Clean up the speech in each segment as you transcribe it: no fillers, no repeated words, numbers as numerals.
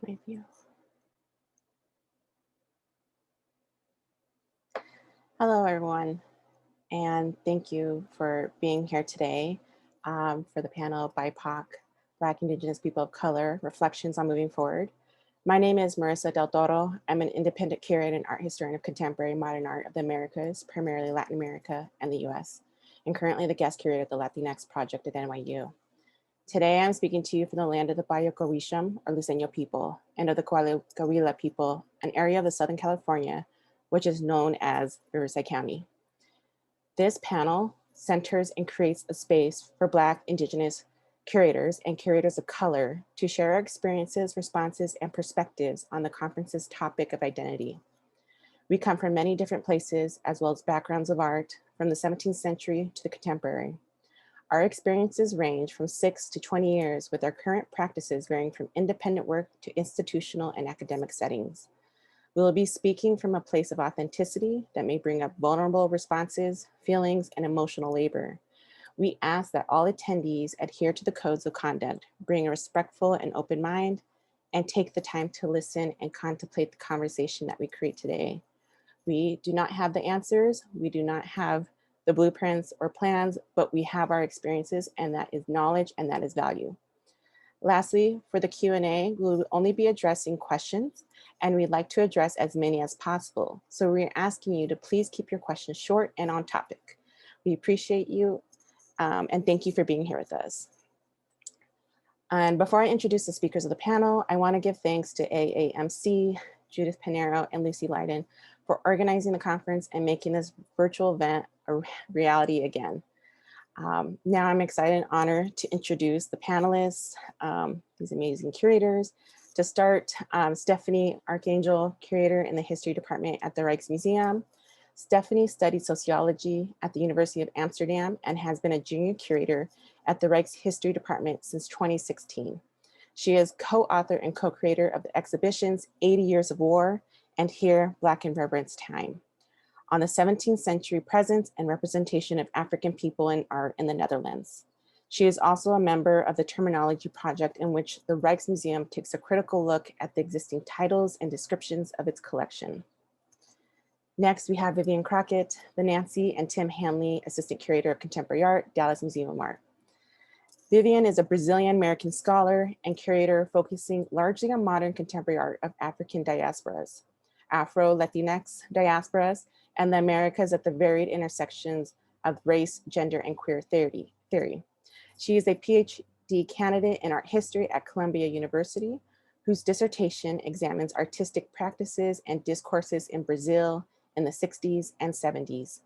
My view. Hello, everyone, and thank you for being here today for the panel BIPOC, Black, Indigenous People of Color, Reflections on Moving Forward. My name is Marissa Del Toro. I'm an independent curator and art historian of contemporary modern art of the Americas, primarily Latin America and the US, and currently the guest curator at the Latinx Project at NYU. Today, I'm speaking to you from the land of the Bayocowisham, or Luiseño people, and of the Coahuila people, an area of the Southern California, which is known as Riverside County. This panel centers and creates a space for Black, Indigenous curators and curators of color to share our experiences, responses, and perspectives on the conference's topic of identity. We come from many different places, as well as backgrounds of art, from the 17th century to the contemporary. Our experiences range from 6 to 20 years, with our current practices varying from independent work to institutional and academic settings. We will be speaking from a place of authenticity that may bring up vulnerable responses, feelings, and emotional labor. We ask that all attendees adhere to the codes of conduct, bring a respectful and open mind, and take the time to listen and contemplate the conversation that we create today. We do not have the answers. We do not have the blueprints or plans, but we have our experiences, and that is knowledge and that is value. Lastly, for the Q&A, we will only be addressing questions, and we'd like to address as many as possible. So we're asking you to please keep your questions short and on topic. We appreciate you, and thank you for being here with us. And before I introduce the speakers of the panel, I want to give thanks to AAMC, Judith Pinero, and Lucy Leiden for organizing the conference and making this virtual event a reality again. Now I'm excited and honored to introduce the panelists, these amazing curators. To start, Stephanie Archangel, curator in the history department at the Rijksmuseum. Stephanie studied sociology at the University of Amsterdam and has been a junior curator at the Rijkshistory department since 2016. She is co-author and co-creator of the exhibitions 80 Years of War and Here, Black in Reverence Time, on the 17th century presence and representation of African people in art in the Netherlands. She is also a member of the Terminology Project, in which the Rijksmuseum takes a critical look at the existing titles and descriptions of its collection. Next, we have Vivian Crockett, the Nancy and Tim Hanley Assistant Curator of Contemporary Art, Dallas Museum of Art. Vivian is a Brazilian-American scholar and curator focusing largely on modern contemporary art of African diasporas, Afro-Latinx diasporas, and the Americas at the varied intersections of race, gender, and queer theory. She is a PhD candidate in art history at Columbia University, whose dissertation examines artistic practices and discourses in Brazil in the 60s and 70s.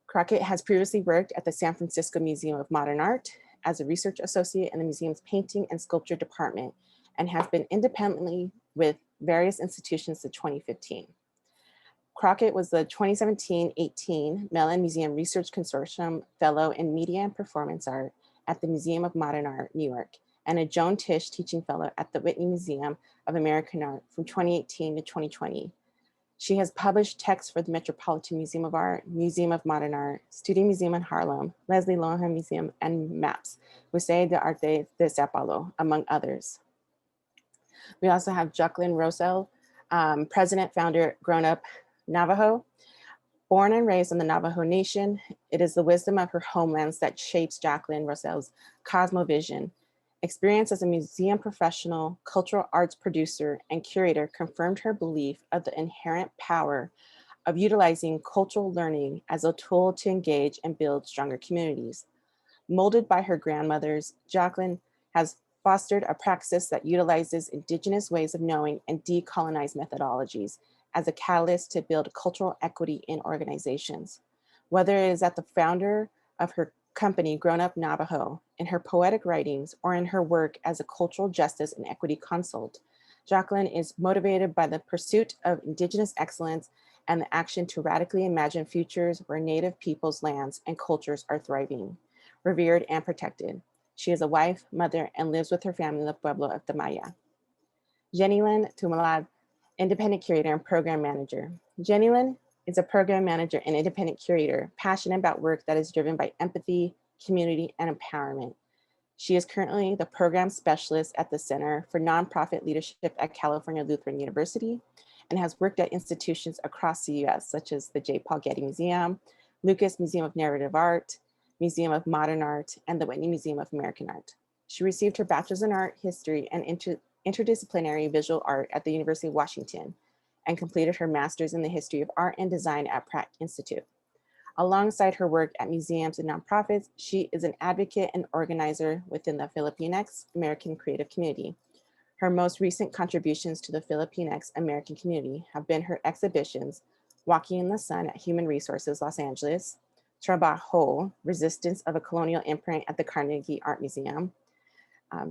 Crockett has previously worked at the San Francisco Museum of Modern Art as a research associate in the museum's painting and sculpture department, and has been independently with various institutions since 2015. Crockett was the 2017-18 Mellon Museum Research Consortium Fellow in Media and Performance Art at the Museum of Modern Art, New York, and a Joan Tisch Teaching Fellow at the Whitney Museum of American Art from 2018 to 2020. She has published texts for the Metropolitan Museum of Art, Museum of Modern Art, Studio Museum in Harlem, Leslie Lohan Museum, and MAPS, Musée d'Arte de Sao Paulo, among others. We also have Jacqueline Rosso, president, founder, Grown Up Navajo. Born and raised in the Navajo Nation, it is the wisdom of her homelands that shapes Jacqueline Rosso's cosmovision. Experience as a museum professional, cultural arts producer, and curator confirmed her belief of the inherent power of utilizing cultural learning as a tool to engage and build stronger communities. Molded by her grandmothers, Jacqueline has fostered a praxis that utilizes Indigenous ways of knowing and decolonized methodologies as a catalyst to build cultural equity in organizations. Whether it is at the founder of her company, Grown Up Navajo, in her poetic writings, or in her work as a cultural justice and equity consult, Jacqueline is motivated by the pursuit of Indigenous excellence and the action to radically imagine futures where Native peoples' lands and cultures are thriving, revered, and protected. She is a wife, mother, and lives with her family in the Pueblo of Tamaya. Jacqueline Tumalad, independent curator and program manager. Jacqueline is a program manager and independent curator, passionate about work that is driven by empathy, community, and empowerment. She is currently the program specialist at the Center for Nonprofit Leadership at California Lutheran University and has worked at institutions across the US, such as the J. Paul Getty Museum, Lucas Museum of Narrative Art, Museum of Modern Art, and the Whitney Museum of American Art. She received her Bachelor's in Art History and Interdisciplinary Visual Art at the University of Washington and completed her Master's in the History of Art and Design at Pratt Institute. Alongside her work at museums and nonprofits, she is an advocate and organizer within the Filipinx American creative community. Her most recent contributions to the Filipinx American community have been her exhibitions, Walking in the Sun at Human Resources, Los Angeles, Trabajo, Resistance of a Colonial Imprint at the Carnegie Art Museum,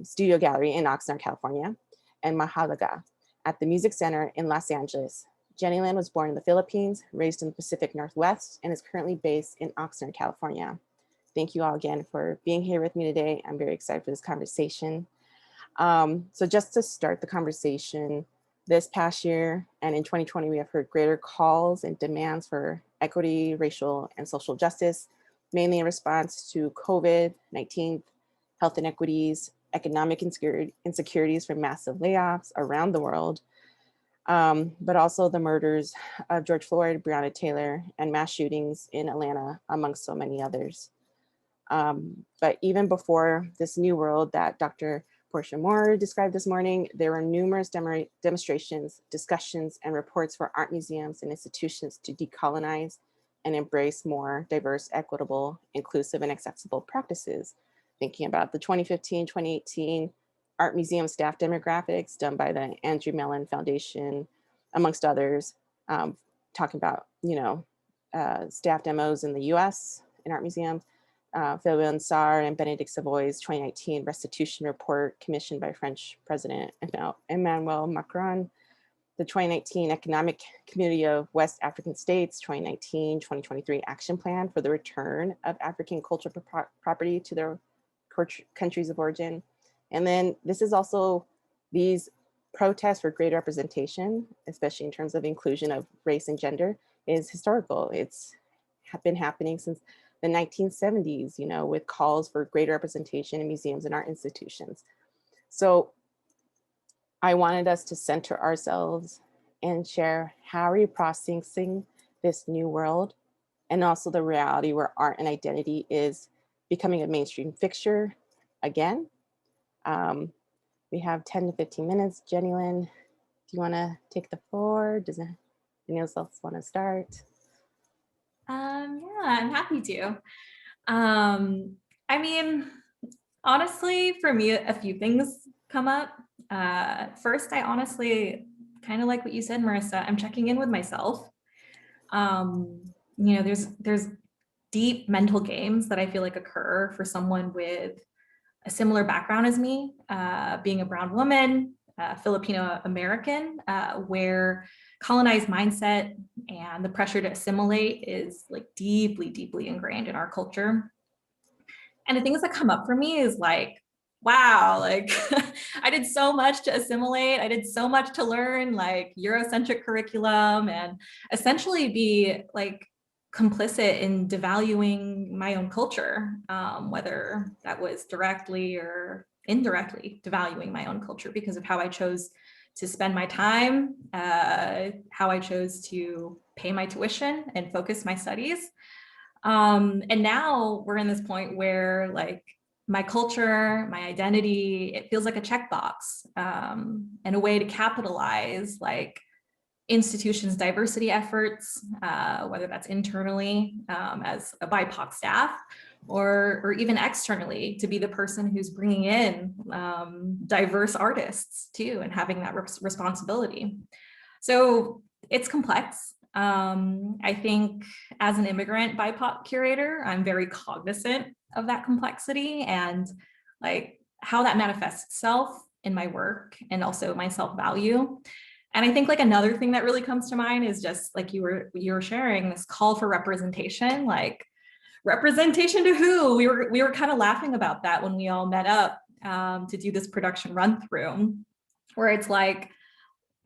Studio Gallery in Oxnard, California, and Mahalaga at the Music Center in Los Angeles. Jenny Lynn was born in the Philippines, raised in the Pacific Northwest, and is currently based in Oxnard, California. Thank you all again for being here with me today. I'm very excited for this conversation. So just to start the conversation, this past year and in 2020, we have heard greater calls and demands for equity, racial, and social justice, mainly in response to COVID-19, health inequities, economic insecurities from massive layoffs around the world, but also the murders of George Floyd, Breonna Taylor, and mass shootings in Atlanta, amongst so many others. But even before this new world that Dr. Portia Moore described this morning, there were numerous demonstrations, discussions, and reports for art museums and institutions to decolonize and embrace more diverse, equitable, inclusive, and accessible practices. Thinking about the 2015-2018 art museum staff demographics done by the Andrew Mellon Foundation, amongst others, talking about, staff demos in the US in art museums, Fabian Sarr and Benedict Savoy's 2019 restitution report commissioned by French President Emmanuel Macron, the 2019 Economic Community of West African States 2019-2023 action plan for the return of African cultural property to their countries of origin. And then this is also these protests for greater representation, especially in terms of inclusion of race and gender, is historical. It's been happening since the 1970s, with calls for greater representation in museums and art institutions. So I wanted us to center ourselves and share how are you processing this new world, and also the reality where art and identity is becoming a mainstream fixture again. We have 10 to 15 minutes. Jenny Lynn, do you want to take the floor? Does anyone else want to start? Yeah, I'm happy to. I mean, honestly, for me, a few things come up. First, I honestly kind of like what you said, Marissa. I'm checking in with myself. There's deep mental games that I feel like occur for someone with a similar background as me, being a brown woman, Filipino American, where colonized mindset and the pressure to assimilate is like deeply, deeply ingrained in our culture. And the things that come up for me is like, wow, like I did so much to assimilate. I did so much to learn like Eurocentric curriculum and essentially be like complicit in devaluing my own culture, whether that was directly or indirectly devaluing my own culture because of how I chose to spend my time, how I chose to pay my tuition and focus my studies. And now we're in this point where like my culture, my identity, it feels like a checkbox, and a way to capitalize like institutions' diversity efforts, whether that's internally as a BIPOC staff, or even externally to be the person who's bringing in diverse artists too, and having that responsibility. So it's complex. I think as an immigrant BIPOC curator, I'm very cognizant of that complexity and like how that manifests itself in my work and also my self-value. And I think like another thing that really comes to mind is just like you were sharing this call for representation, like representation to who? We were kind of laughing about that when we all met up to do this production run through, where it's like,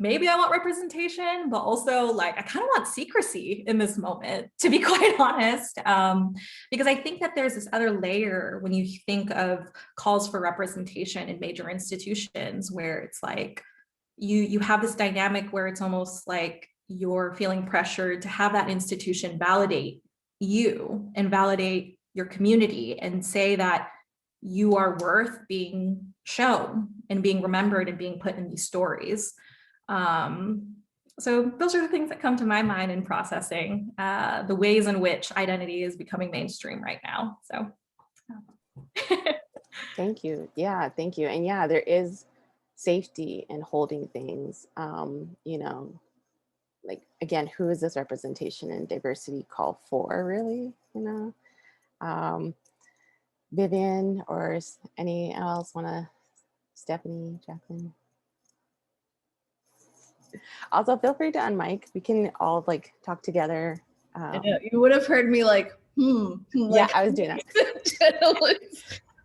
maybe I want representation, but also like I kind of want secrecy in this moment, to be quite honest. Because I think that there's this other layer when you think of calls for representation in major institutions, where it's like you have this dynamic where it's almost like you're feeling pressured to have that institution validate you and validate your community and say that you are worth being shown and being remembered and being put in these stories. So those are the things that come to my mind in processing the ways in which identity is becoming mainstream right now. So thank you. Yeah, thank you. And yeah, there is safety in holding things, you know, like, again, who is this representation and diversity call for, really, you know? Vivian or any else want to, Stephanie, Jacqueline? Also, feel free to unmic. We can all like talk together. I know, you would have heard me like, yeah, like, I was doing that.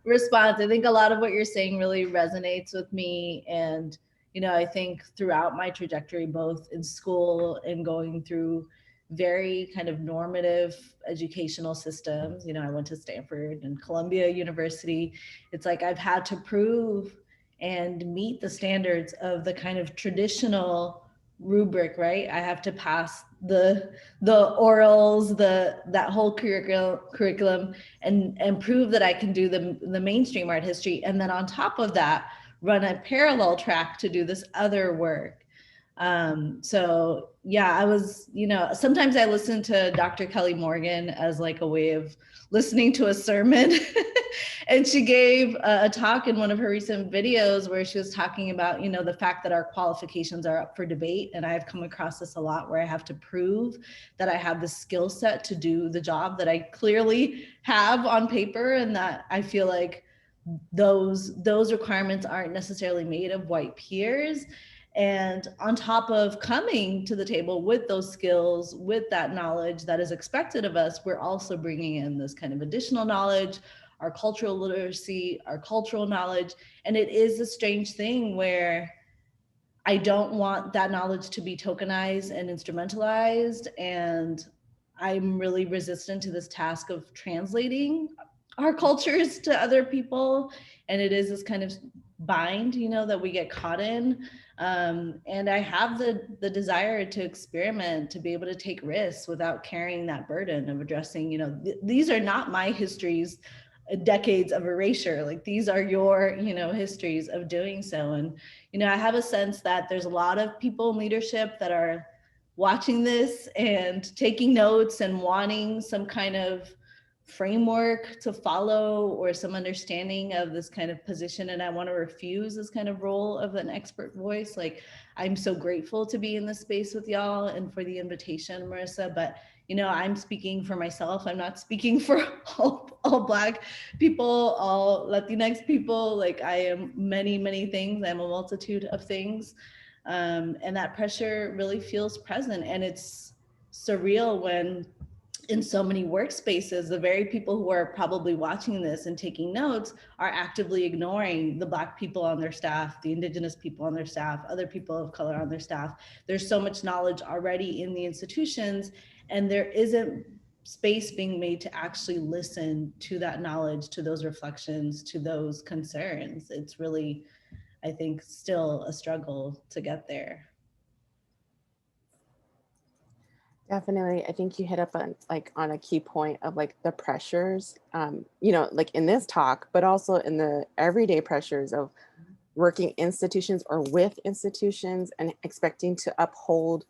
Response. I think a lot of what you're saying really resonates with me. And, you know, I think throughout my trajectory, both in school and going through very kind of normative educational systems, you know, I went to Stanford and Columbia University. It's like I've had to prove and meet the standards of the kind of traditional rubric, right? I have to pass the orals, that whole curriculum and prove that I can do the mainstream art history. And then on top of that, run a parallel track to do this other work. So yeah, I was, you know, sometimes I listen to Dr. Kelly Morgan as like a way of listening to a sermon. And she gave a talk in one of her recent videos where she was talking about, you know, the fact that our qualifications are up for debate. And I've come across this a lot where I have to prove that I have the skill set to do the job that I clearly have on paper, and that I feel like those requirements aren't necessarily made of white peers. And on top of coming to the table with those skills, with that knowledge that is expected of us, we're also bringing in this kind of additional knowledge, our cultural literacy, our cultural knowledge. And it is a strange thing where I don't want that knowledge to be tokenized and instrumentalized. And I'm really resistant to this task of translating our cultures to other people. And it is this kind of bind, you know, that we get caught in. And I have the desire to experiment, to be able to take risks without carrying that burden of addressing, you know, these are not my histories, decades of erasure. Like these are your, you know, histories of doing so. And, you know, I have a sense that there's a lot of people in leadership that are watching this and taking notes and wanting some kind of framework to follow or some understanding of this kind of position. And I want to refuse this kind of role of an expert voice. Like, I'm so grateful to be in this space with y'all and for the invitation, Marissa, but you know, I'm speaking for myself. I'm not speaking for all Black people, all Latinx people. Like I am many, many things. I'm a multitude of things. And that pressure really feels present. And it's surreal when in so many workspaces, the very people who are probably watching this and taking notes are actively ignoring the Black people on their staff, the Indigenous people on their staff, other people of color on their staff. There's so much knowledge already in the institutions, and there isn't space being made to actually listen to that knowledge, to those reflections, to those concerns. It's really, I think, still a struggle to get there. Definitely. I think you hit up on a key point of like the pressures, you know, like in this talk, but also in the everyday pressures of working institutions or with institutions and expecting to uphold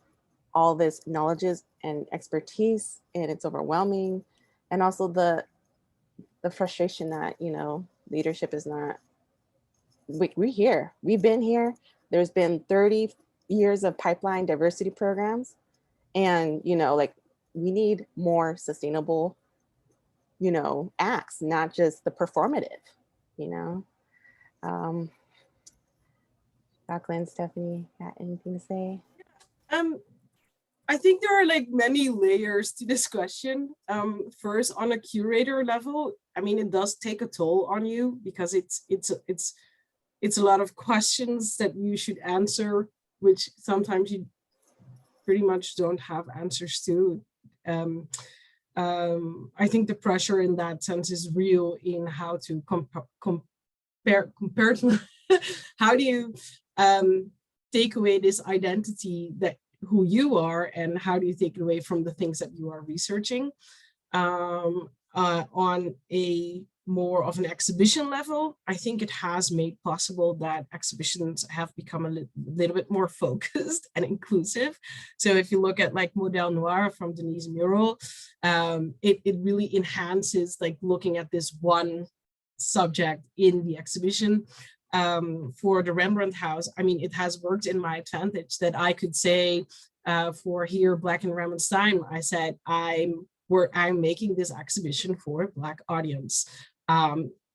all this knowledges and expertise, and it's overwhelming. And also the frustration that, you know, leadership is not, we're here, we've been here. There's been 30 years of pipeline diversity programs. And, you know, like we need more sustainable, you know, acts, not just the performative, you know. Jacqueline, Stephanie, got anything to say? I think there are like many layers to this question. First, on a curator level, I mean, it does take a toll on you because it's a lot of questions that you should answer which sometimes you pretty much don't have answers to. I think the pressure in that sense is real in how to compare to how do you take away this identity that who you are, and how do you take it away from the things that you are researching. On a more of an exhibition level, I think it has made possible that exhibitions have become a little bit more focused and inclusive. So if you look at like Modèle Noir from Denise Mural, it really enhances like looking at this one subject in the exhibition. For the Rembrandt House, I mean, it has worked in my advantage that I could say for here, Black and Rembrandt time, I said, I'm making this exhibition for a Black audience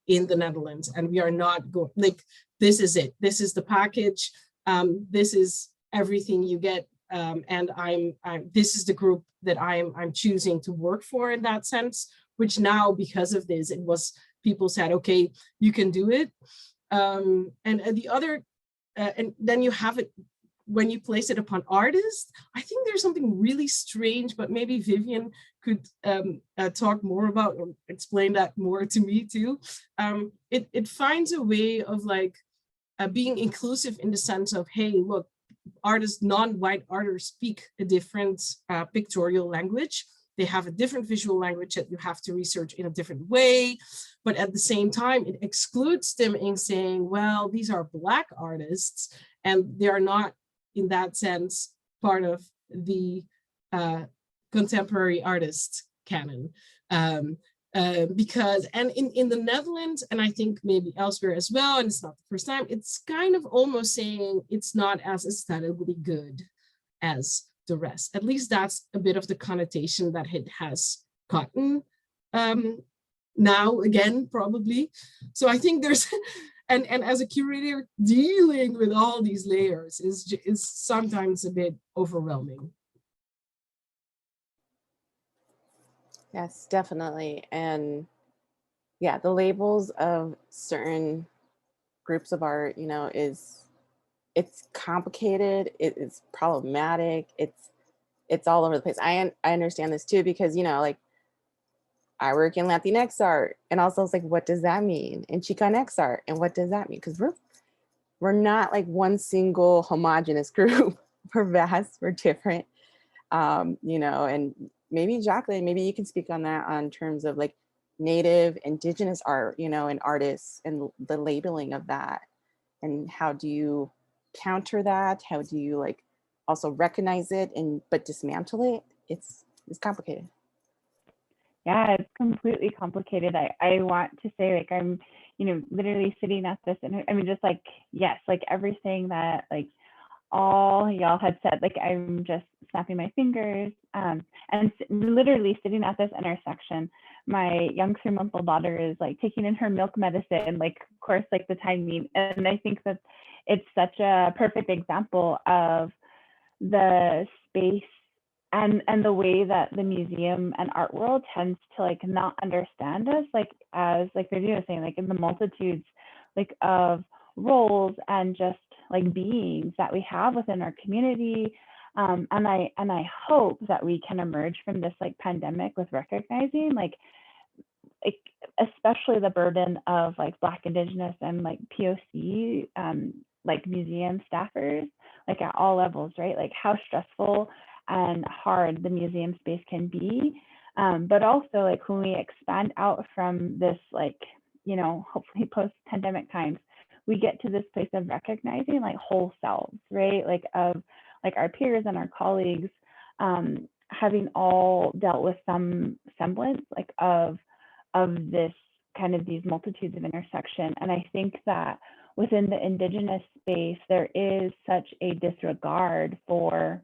in the Netherlands, and we are not going, like, this is it. This is the package. This is everything you get. And this is the group that I'm choosing to work for in that sense, which now, because of this, it was, people said, okay, you can do it. And the other, and then you have it, when you place it upon artists, I think there's something really strange, but maybe Vivian could talk more about or explain that more to me too. It finds a way of like being inclusive in the sense of, hey, look, artists, non-white artists speak a different pictorial language. They have a different visual language that you have to research in a different way. But at the same time, it excludes them in saying, well, these are Black artists, and they are not, in that sense, part of the contemporary artist canon. Because, and in the Netherlands, and I think maybe elsewhere as well, and it's not the first time, it's kind of almost saying it's not as aesthetically good as the rest. At least that's a bit of the connotation that it has gotten now, again, probably. So I think there's, and as a curator, dealing with all these layers is sometimes a bit overwhelming. Yes, definitely. And yeah, the labels of certain groups of art, you know, it's complicated, it is problematic, it's all over the place. I understand this too, because, you know, like I work in Latinx art, and also it's like, what does that mean? And Chicanx art, and what does that mean? Because we're not like one single homogenous group. We're vast, we're different, you know. And maybe Jacqueline, maybe you can speak on that on terms of like Native, Indigenous art, you know, and artists and the labeling of that. And how do you counter that? How do you like also recognize it but dismantle it? It's complicated. Yeah, it's completely complicated. I want to say, like, I'm, you know, literally sitting at this, and I mean, just like, yes, like everything that like all y'all had said, like I'm just snapping my fingers, and literally sitting at this intersection. My young 3-month-old daughter is like taking in her milk medicine, like of course, like the timing, and I think that it's such a perfect example of the space and the way that the museum and art world tends to like not understand us, like as like Vivian was saying, like in the multitudes like of roles and just like beings that we have within our community. And I hope that we can emerge from this like pandemic with recognizing like especially the burden of like Black, Indigenous, and like POC like museum staffers, like at all levels, right? Like how stressful and hard the museum space can be, but also like when we expand out from this, like, you know, hopefully post-pandemic times, we get to this place of recognizing like whole selves, right? Like of like our peers and our colleagues having all dealt with some semblance like of this kind of these multitudes of intersection. And I think that within the Indigenous space, there is such a disregard for,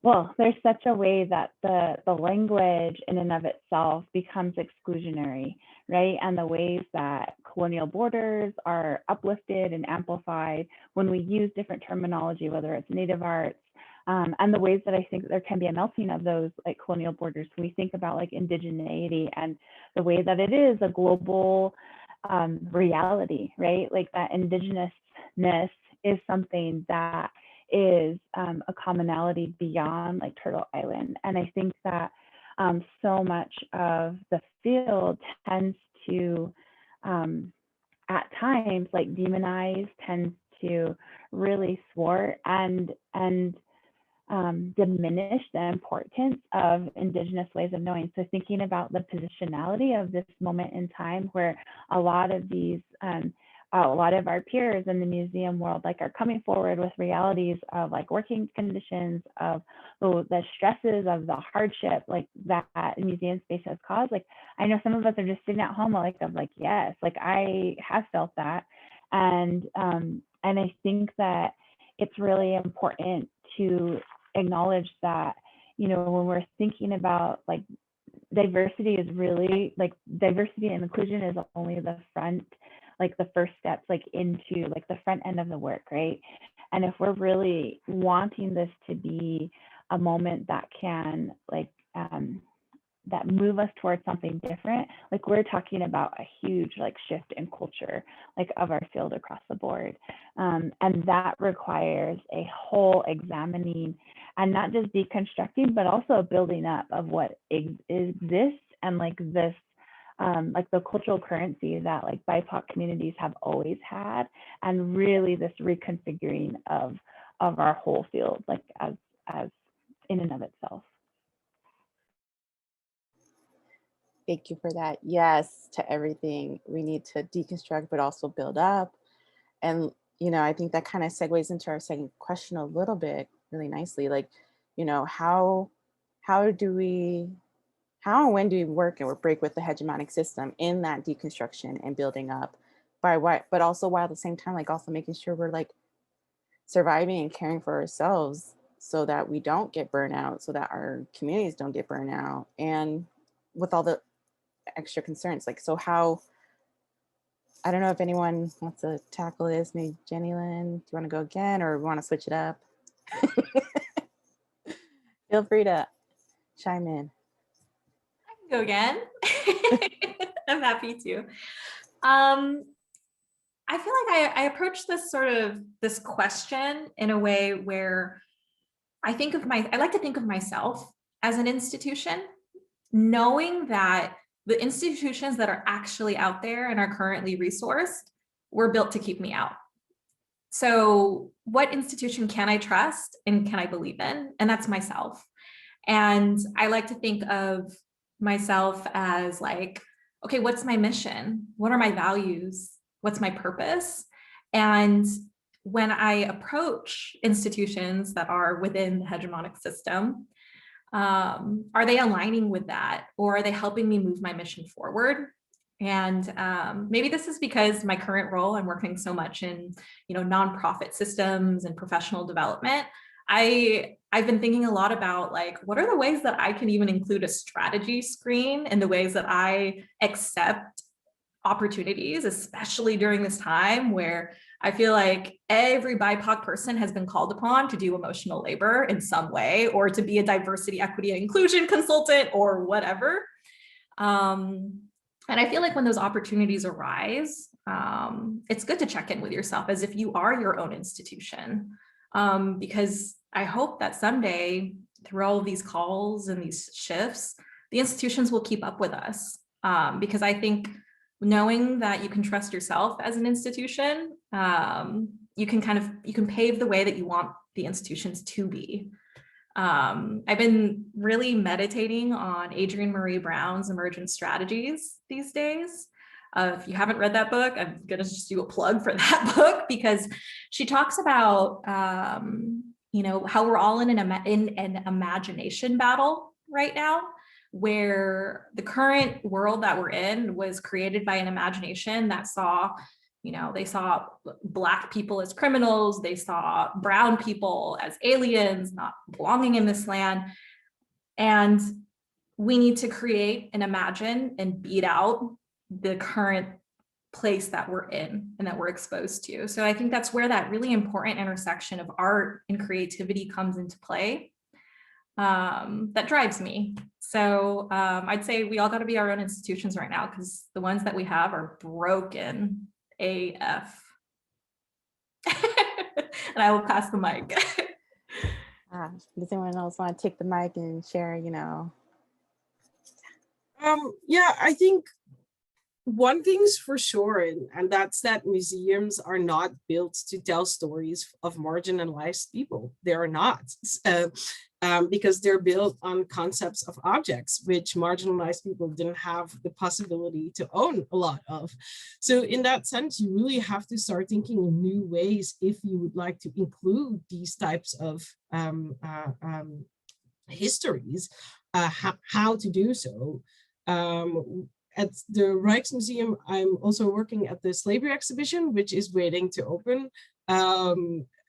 well, there's such a way that the language in and of itself becomes exclusionary, right? And the ways that colonial borders are uplifted and amplified when we use different terminology, whether it's Native arts, and the ways that I think there can be a melting of those like colonial borders. When we think about like indigeneity and the way that it is a global reality, right? Like that indigenousness is something that is a commonality beyond like Turtle Island. And I think that so much of the field tends to, at times, like demonize, tends to really thwart and diminish the importance of Indigenous ways of knowing. So thinking about the positionality of this moment in time where a lot of these, a lot of our peers in the museum world like are coming forward with realities of like working conditions, of the stresses, of the hardship like that museum space has caused. Like I know some of us are just sitting at home like yes, like I have felt that. And I think that it's really important to acknowledge that, you know, when we're thinking about like diversity is really like diversity and inclusion is only the front, like the first steps like into like the front end of the work, right? And if we're really wanting this to be a moment that can like that move us towards something different, like we're talking about a huge like shift in culture like of our field across the board, and that requires a whole examining and not just deconstructing but also a building up of what exists and like this like the cultural currency that like BIPOC communities have always had, and really this reconfiguring of our whole field like as in and of itself. Thank you for that. Yes, to everything. We need to deconstruct, but also build up. And, you know, I think that kind of segues into our second question a little bit really nicely. Like, you know, how and when do we work and break with the hegemonic system in that deconstruction and building up by what, but also while at the same time, like also making sure we're like surviving and caring for ourselves so that we don't get burnout, so that our communities don't get burnout, and with all the extra concerns. Like, so how, I don't know if anyone wants to tackle this, maybe Jenny Lynn, do you want to go again or want to switch it up? Feel free to chime in. I can go again. I'm happy to. I feel like I approach this question in a way where I like to think of myself as an institution, knowing that the institutions that are actually out there and are currently resourced were built to keep me out. So what institution can I trust and can I believe in? And that's myself. And I like to think of myself as like, okay, what's my mission? What are my values? What's my purpose? And when I approach institutions that are within the hegemonic system, are they aligning with that, or are they helping me move my mission forward? And maybe this is because my current role, I'm working so much in, you know, nonprofit systems and professional development. I've been thinking a lot about like, what are the ways that I can even include a strategy screen in the ways that I accept opportunities, especially during this time where I feel like every BIPOC person has been called upon to do emotional labor in some way, or to be a diversity, equity, and inclusion consultant or whatever. And I feel like when those opportunities arise, it's good to check in with yourself as if you are your own institution. Because I hope that someday through all of these calls and these shifts, the institutions will keep up with us. Because I think knowing that you can trust yourself as an institution, you can pave the way that you want the institutions to be. I've been really meditating on Adrienne Marie Brown's Emergent Strategies these days. If you haven't read that book, I'm gonna just do a plug for that book, because she talks about you know, how we're all in an imagination battle right now, where the current world that we're in was created by an imagination that saw, you know, they saw Black people as criminals, they saw brown people as aliens, not belonging in this land. And we need to create and imagine and beat out the current place that we're in and that we're exposed to. So I think that's where that really important intersection of art and creativity comes into play. That drives me. So I'd say we all got to be our own institutions right now, because the ones that we have are broken AF. and I will pass the mic. Does anyone else want to take the mic and share, Yeah, I think one thing's for sure, and that's that museums are not built to tell stories of marginalized people. They are not, because they're built on concepts of objects, which marginalized people didn't have the possibility to own a lot of. So in that sense, you really have to start thinking in new ways if you would like to include these types of histories, how to do so. At the Rijksmuseum, I'm also working at the slavery exhibition, which is waiting to open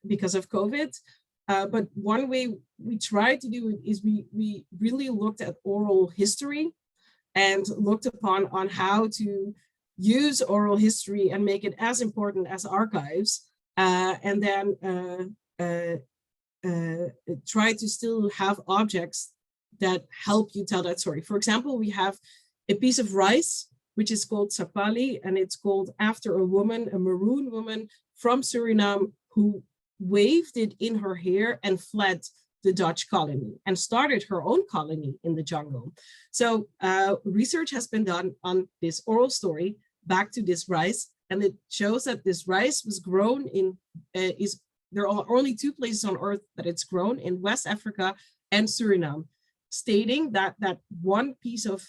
because of COVID. But one way we tried to do it is we really looked at oral history and looked upon on how to use oral history and make it as important as archives, and then try to still have objects that help you tell that story. For example, we have a piece of rice, which is called sapali, and it's called after a woman, a maroon woman from Suriname, who waved it in her hair and fled the Dutch colony and started her own colony in the jungle. So research has been done on this oral story back to this rice, and it shows that this rice was grown in, there are only two places on earth that it's grown, in West Africa and Suriname, stating that that one piece of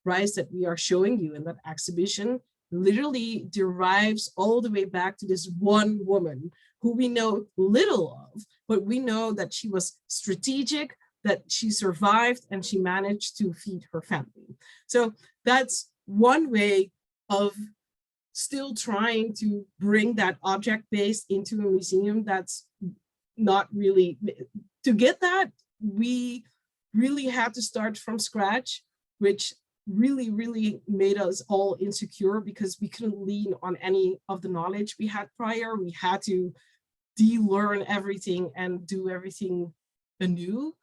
rice that we are showing you in that exhibition literally derives all the way back to this one woman who we know little of, but we know that she was strategic, that she survived, and she managed to feed her family. So that's one way of still trying to bring that object base into a museum. That's not really, to get that, we really had to start from scratch, which really made us all insecure because we couldn't lean on any of the knowledge we had prior. We had to de-learn everything and do everything anew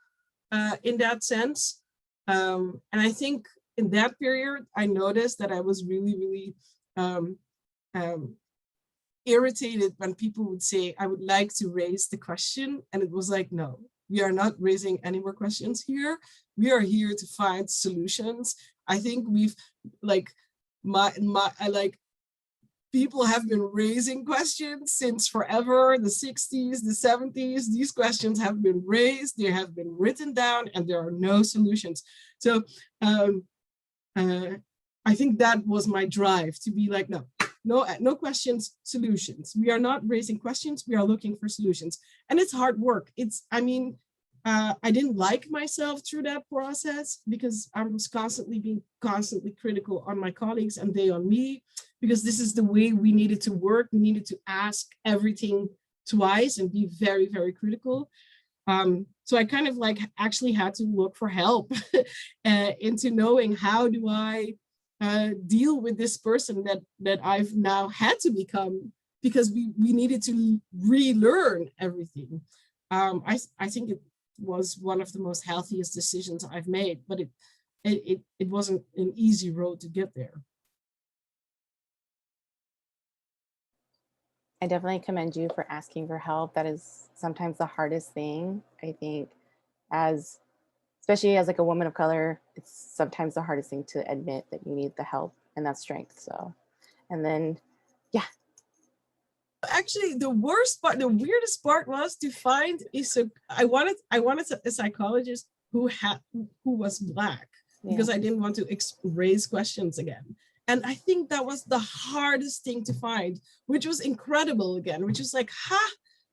in that sense. And I think in that period, I noticed that I was really irritated when people would say, I would like to raise the question. And it was like, no, we are not raising any more questions here. We are here to find solutions. I think we've people have been raising questions since forever, the 60s, the 70s. These questions have been raised, they have been written down, and there are no solutions. So I think that was my drive, to be like, no questions, solutions. We are not raising questions, we are looking for solutions. And it's hard work. I didn't like myself through that process because I was constantly critical on my colleagues and they on me, because this is the way we needed to work. We needed to ask everything twice and be very critical. So I kind of actually had to look for help into knowing, how do I deal with this person that I've now had to become, because we needed to relearn everything. I think it was one of the most healthiest decisions I've made, but it wasn't an easy road to get there. I definitely commend you for asking for help. That is sometimes the hardest thing, I think, especially as a woman of color. It's sometimes the hardest thing to admit that you need the help and that strength. So, and then, yeah. Actually, the weirdest part was to find I wanted a psychologist who was Black, because I didn't want to raise questions again. And I think that was the hardest thing to find, which was incredible again, which is like,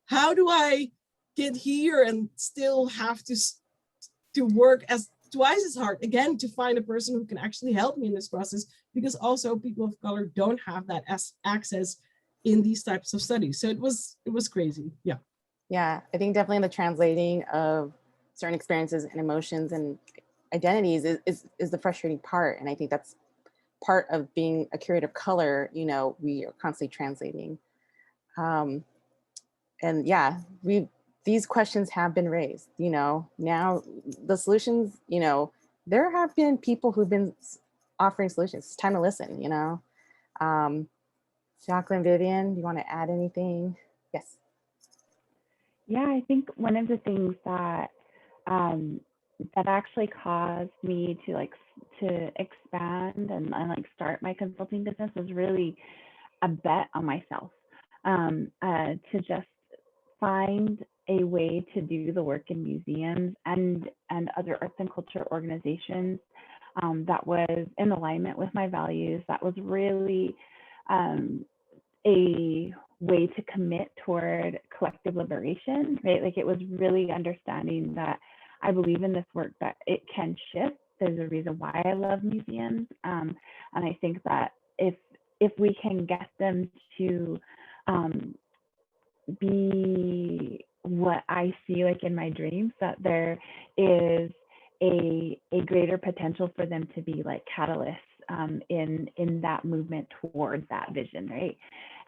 how do I get here and still have to work as twice as hard again to find a person who can actually help me in this process, because also people of color don't have that access in these types of studies. So it was crazy. Yeah, I think definitely the translating of certain experiences and emotions and identities is the frustrating part. And I think that's part of being a curator of color. We are constantly translating. And yeah, these questions have been raised, now the solutions, there have been people who've been offering solutions. It's time to listen, Jacqueline, Vivian, do you want to add anything? Yes. Yeah, I think one of the things that that actually caused me to to expand and like start my consulting business was really a bet on myself, to just find a way to do the work in museums and other arts and culture organizations, that was in alignment with my values, that was really um, a way to commit toward collective liberation, right? Like it was really understanding that I believe in this work, that it can shift. There's a reason why I love museums. And I think that if we can get them to um, be what I see like in my dreams, that there is a greater potential for them to be like catalysts, in that movement towards that vision, right?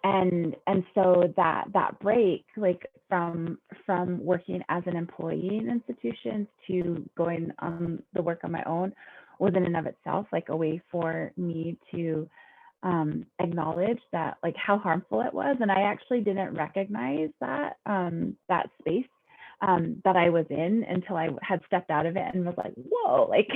And so that break, like from working as an employee in institutions to going on the work on my own, was in and of itself like a way for me to acknowledge that like how harmful it was. And I actually didn't recognize that that space that I was in until I had stepped out of it and was like, whoa, like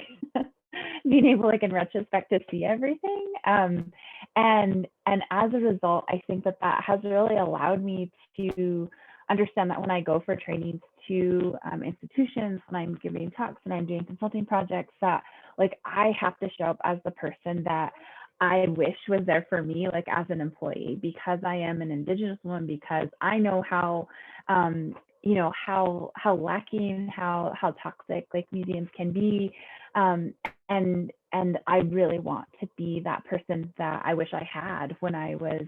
being able like in retrospect to see everything. And as a result, I think that that has really allowed me to understand that when I go for trainings to institutions, when I'm giving talks and I'm doing consulting projects, that like I have to show up as the person that I wish was there for me, like as an employee, because I am an Indigenous woman, because I know how, how lacking, how toxic like museums can be, and I really want to be that person that I wish I had when I was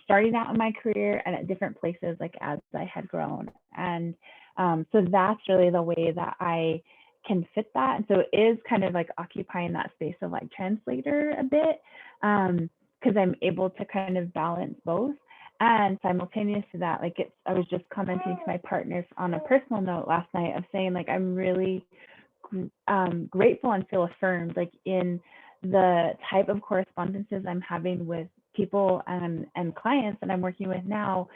starting out in my career and at different places, like as I had grown, and so that's really the way that I can fit that. And so it is kind of like occupying that space of like translator a bit, because I'm able to kind of balance both. And simultaneous to that, like I was just commenting to my partner on a personal note last night of saying like I'm really grateful and feel affirmed like in the type of correspondences I'm having with people and clients that I'm working with now,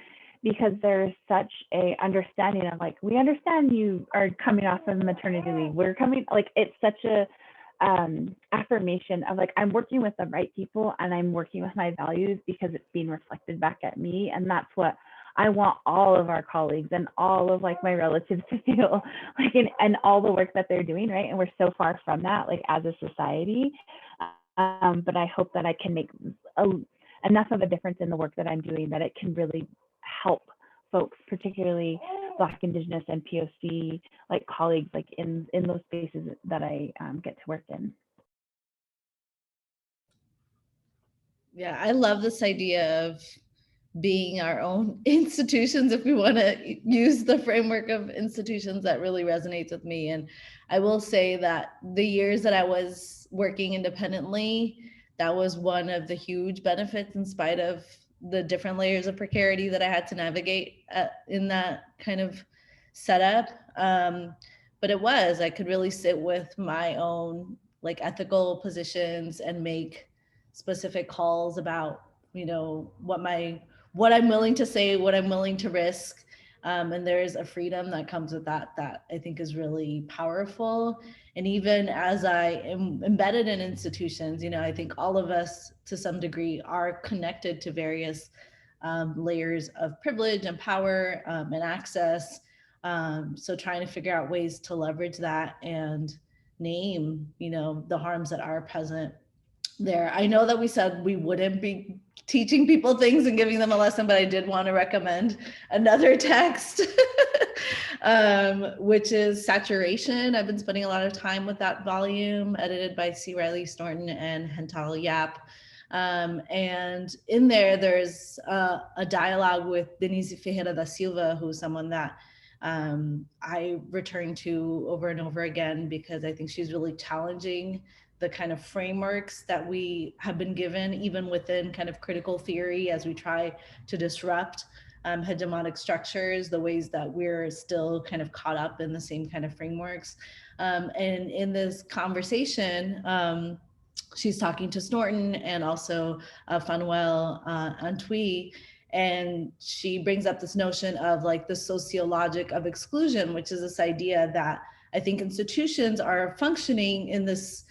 because there's such a understanding of like, we understand you are coming off of maternity leave, we're coming, like it's such a affirmation of like I'm working with the right people and I'm working with my values because it's being reflected back at me. And that's what I want all of our colleagues and all of like my relatives to feel like and all the work that they're doing, right? And we're so far from that like as a society, but I hope that I can make enough of a difference in the work that I'm doing that it can really help folks, particularly Black, Indigenous, and POC like colleagues, like in those spaces that I get to work in. Yeah, I love this idea of being our own institutions, if we want to use the framework of institutions. That really resonates with me. And I will say that the years that I was working independently, that was one of the huge benefits, in spite of the different layers of precarity that I had to navigate in that kind of setup. But I could really sit with my own like ethical positions and make specific calls about, what I'm willing to say, what I'm willing to risk. And there's a freedom that comes with that I think is really powerful. And even as I am embedded in institutions, I think all of us to some degree are connected to various layers of privilege and power and access. So trying to figure out ways to leverage that and name, the harms that are present there. I know that we said we wouldn't be teaching people things and giving them a lesson, but I did want to recommend another text, which is Saturation. I've been spending a lot of time with that volume, edited by C. Riley Thornton and Hental Yap. And in there's a dialogue with Denise Ferreira da Silva, who's someone that I return to over and over again, because I think she's really challenging the kind of frameworks that we have been given, even within kind of critical theory, as we try to disrupt hegemonic structures, the ways that we're still kind of caught up in the same kind of frameworks. And in this conversation, she's talking to Snorton and also Fanuel Antwi, And she brings up this notion of like the sociologic of exclusion, which is this idea that I think institutions are functioning in this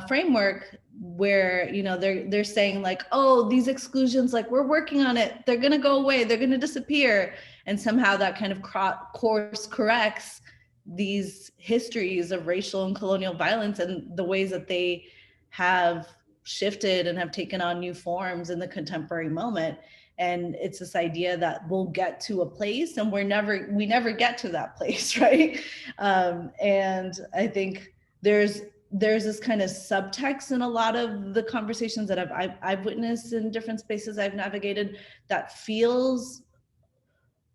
framework where, you know, they're saying like, oh, these exclusions, like we're working on it, they're going to go away, they're going to disappear. And somehow that kind of course corrects these histories of racial and colonial violence and the ways that they have shifted and have taken on new forms in the contemporary moment. And it's this idea that we'll get to a place and we never get to that place, right? And I think there's this kind of subtext in a lot of the conversations that I've witnessed in different spaces I've navigated that feels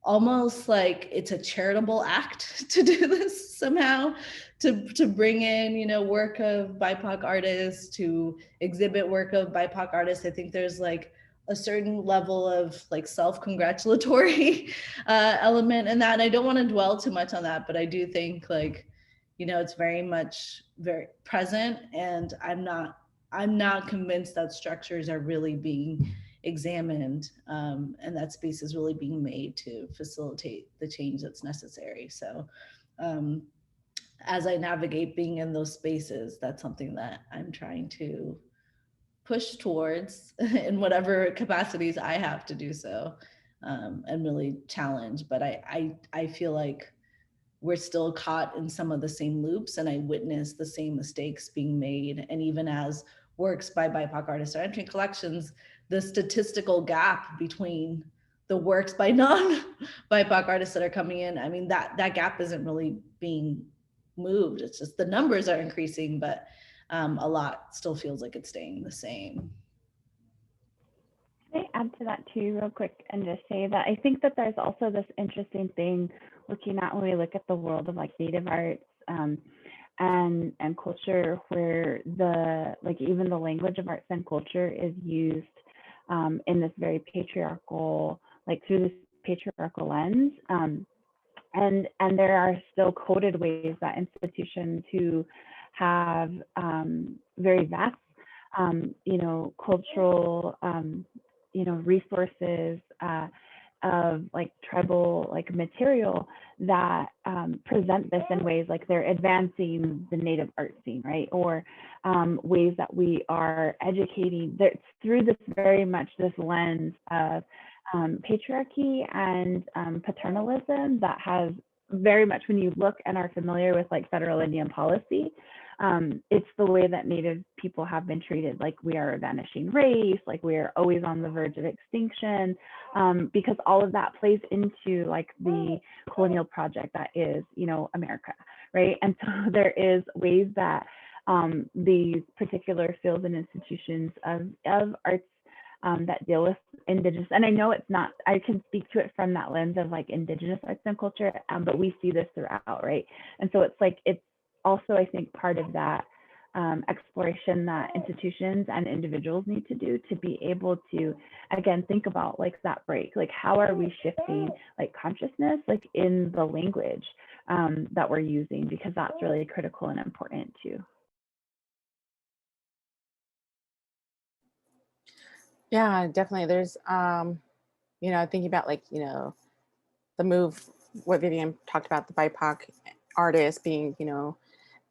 almost like it's a charitable act to do this somehow, to bring in, you know, work of BIPOC artists, to exhibit work of BIPOC artists. I think there's like a certain level of like self-congratulatory element in that. And I don't want to dwell too much on that, but I do think like, you know, it's very much very present, and I'm not convinced that structures are really being examined, and that space is really being made to facilitate the change that's necessary. So as I navigate being in those spaces, that's something that I'm trying to push towards in whatever capacities I have to do so, and really challenge. But I feel like we're still caught in some of the same loops, and I witness the same mistakes being made. And even as works by BIPOC artists are entering collections, the statistical gap between the works by non-BIPOC artists that are coming in, I mean, that gap isn't really being moved. It's just the numbers are increasing, but a lot still feels like it's staying the same. Can I add to that too real quick and just say that I think that there's also this interesting thing looking at when we look at the world of like Native arts and culture, where the like even the language of arts and culture is used in this very patriarchal, like through this patriarchal lens. And there are still coded ways that institutions who have very vast, you know, cultural, you know, resources of like tribal like material that present this in ways like they're advancing the Native art scene, right? Or ways that we are educating through this very much this lens of patriarchy and paternalism that has very much, when you look and are familiar with like federal Indian policy, it's the way that Native people have been treated, like we are a vanishing race, like we are always on the verge of extinction, because all of that plays into like the colonial project that is, you know, America, right? And so there is ways that these particular fields and institutions of arts that deal with Indigenous, and I know it's not, I can speak to it from that lens of like Indigenous arts and culture, but we see this throughout, right? And so it's like, it's also, I think, part of that exploration that institutions and individuals need to do to be able to, again, think about like that break, like how are we shifting like consciousness, like in the language that we're using, because that's really critical and important too. Yeah, definitely. There's, you know, thinking about like, you know, the move, what Vivian talked about, the BIPOC artists being, you know,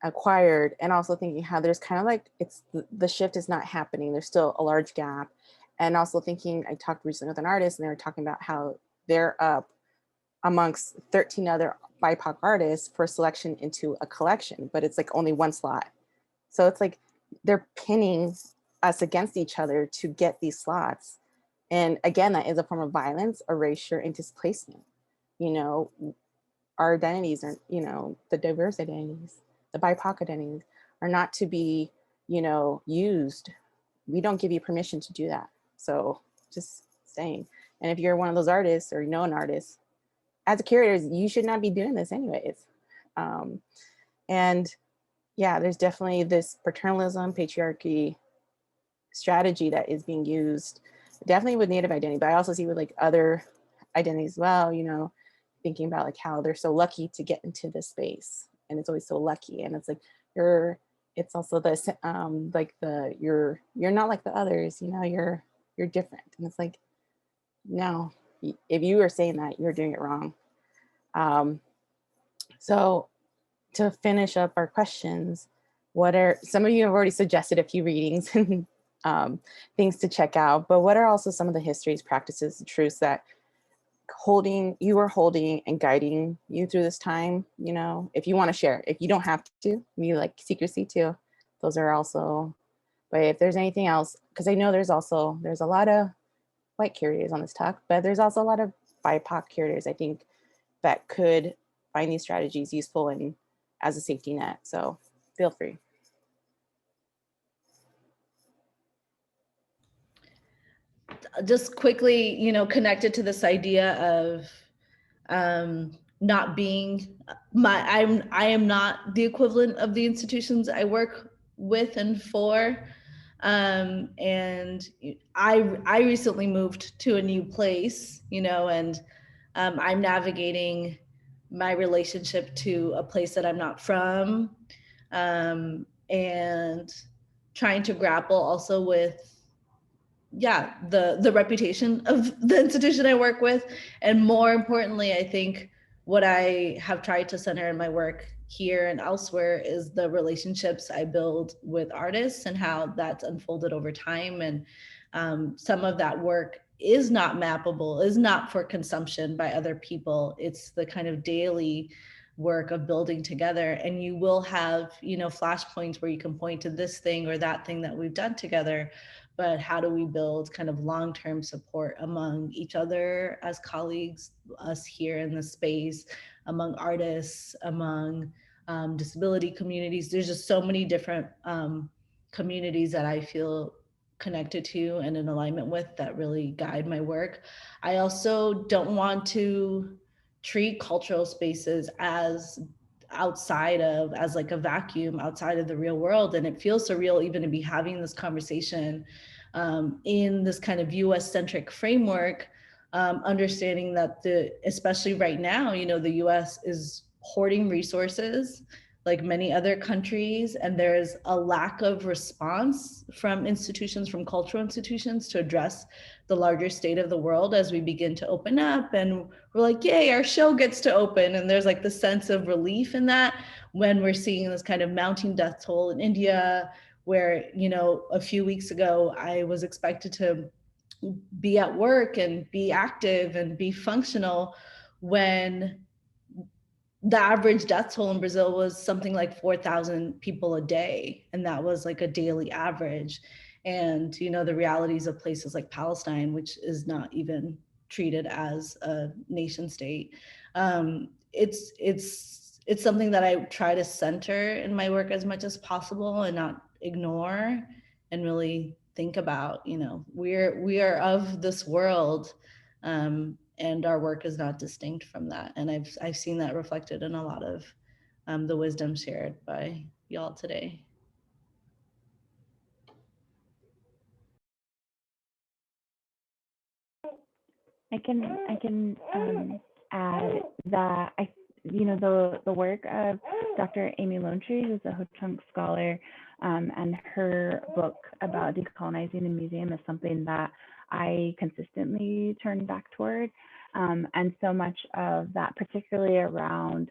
acquired, and also thinking how there's kind of like, it's the shift is not happening. There's still a large gap. And also thinking, I talked recently with an artist and they were talking about how they're up amongst 13 other BIPOC artists for selection into a collection, but it's like only one slot. So it's like they're pinning us against each other to get these slots. And again, that is a form of violence, erasure, and displacement. You know, our identities are, you know, the diverse identities, the BIPOC identities are not to be, you know, used. We don't give you permission to do that. So just saying. And if you're one of those artists or you know an artist, as a curator, you should not be doing this anyways. And yeah, there's definitely this paternalism, patriarchy strategy that is being used, definitely with Native identity, but I also see with like other identities as well, you know, thinking about like how they're so lucky to get into this space, and it's always so lucky, and it's like it's also this like you're not like the others, you know, you're different, and it's like No, if you are saying that, you're doing it wrong. So to finish up our questions, what are, some of you have already suggested a few readings and things to check out, but what are also some of the histories, practices, and truths that you are holding and guiding you through this time? You know, if you want to share, if you don't have to, you like secrecy too, those are also, but if there's anything else, because I know there's a lot of white curators on this talk, but there's also a lot of BIPOC curators, I think, that could find these strategies useful and as a safety net. So feel free. Just quickly, you know, connected to this idea of not being I am not the equivalent of the institutions I work with and for. And I recently moved to a new place, you know, and I'm navigating my relationship to a place that I'm not from, and trying to grapple also with the reputation of the institution I work with. And more importantly, I think what I have tried to center in my work here and elsewhere is the relationships I build with artists and how that's unfolded over time. And some of that work is not mappable, is not for consumption by other people. It's the kind of daily work of building together. And you will have, you know, flashpoints where you can point to this thing or that thing that we've done together. But how do we build kind of long-term support among each other as colleagues, us here in the space, among artists, among disability communities? There's just so many different communities that I feel connected to and in alignment with that really guide my work. I also don't want to treat cultural spaces as as like a vacuum outside of the real world. And it feels surreal even to be having this conversation in this kind of US centric framework, understanding that especially right now, you know, the US is hoarding resources like many other countries, and there's a lack of response from institutions, from cultural institutions, to address the larger state of the world as we begin to open up. And we're like, yay, our show gets to open. And there's like the sense of relief in that when we're seeing this kind of mounting death toll in India, where, you know, a few weeks ago, I was expected to be at work and be active and be functional when the average death toll in Brazil was something like 4,000 people a day. And that was like a daily average. And, you know, the realities of places like Palestine, which is not even treated as a nation state. It's something that I try to center in my work as much as possible and not ignore, and really think about, you know, we are of this world. And our work is not distinct from that. And I've seen that reflected in a lot of the wisdom shared by y'all today. I can add that the work of Dr. Amy Lonetree, who's a Ho-Chunk scholar, and her book about decolonizing the museum is something that I consistently turn back toward. And so much of that, particularly around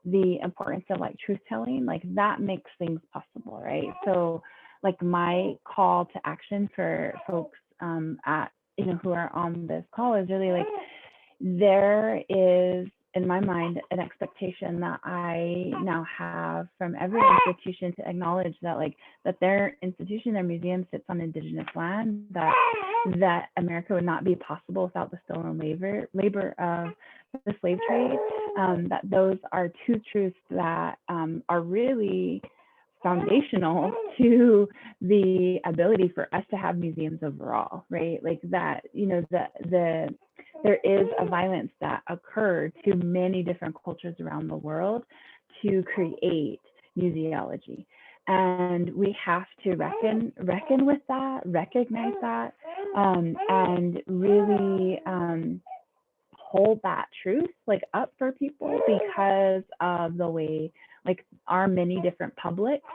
the importance of like truth telling, like that makes things possible, right? So like my call to action for folks who are on this call is really like, there is, in my mind, an expectation that I now have from every institution to acknowledge that that their institution, their museum sits on Indigenous land, that America would not be possible without the stolen labor of the slave trade, that those are two truths that are really foundational to the ability for us to have museums overall, right? Like that, there is a violence that occurred to many different cultures around the world to create museology. And we have to reckon with that, recognize that, and really hold that truth up for people, because of the way our many different publics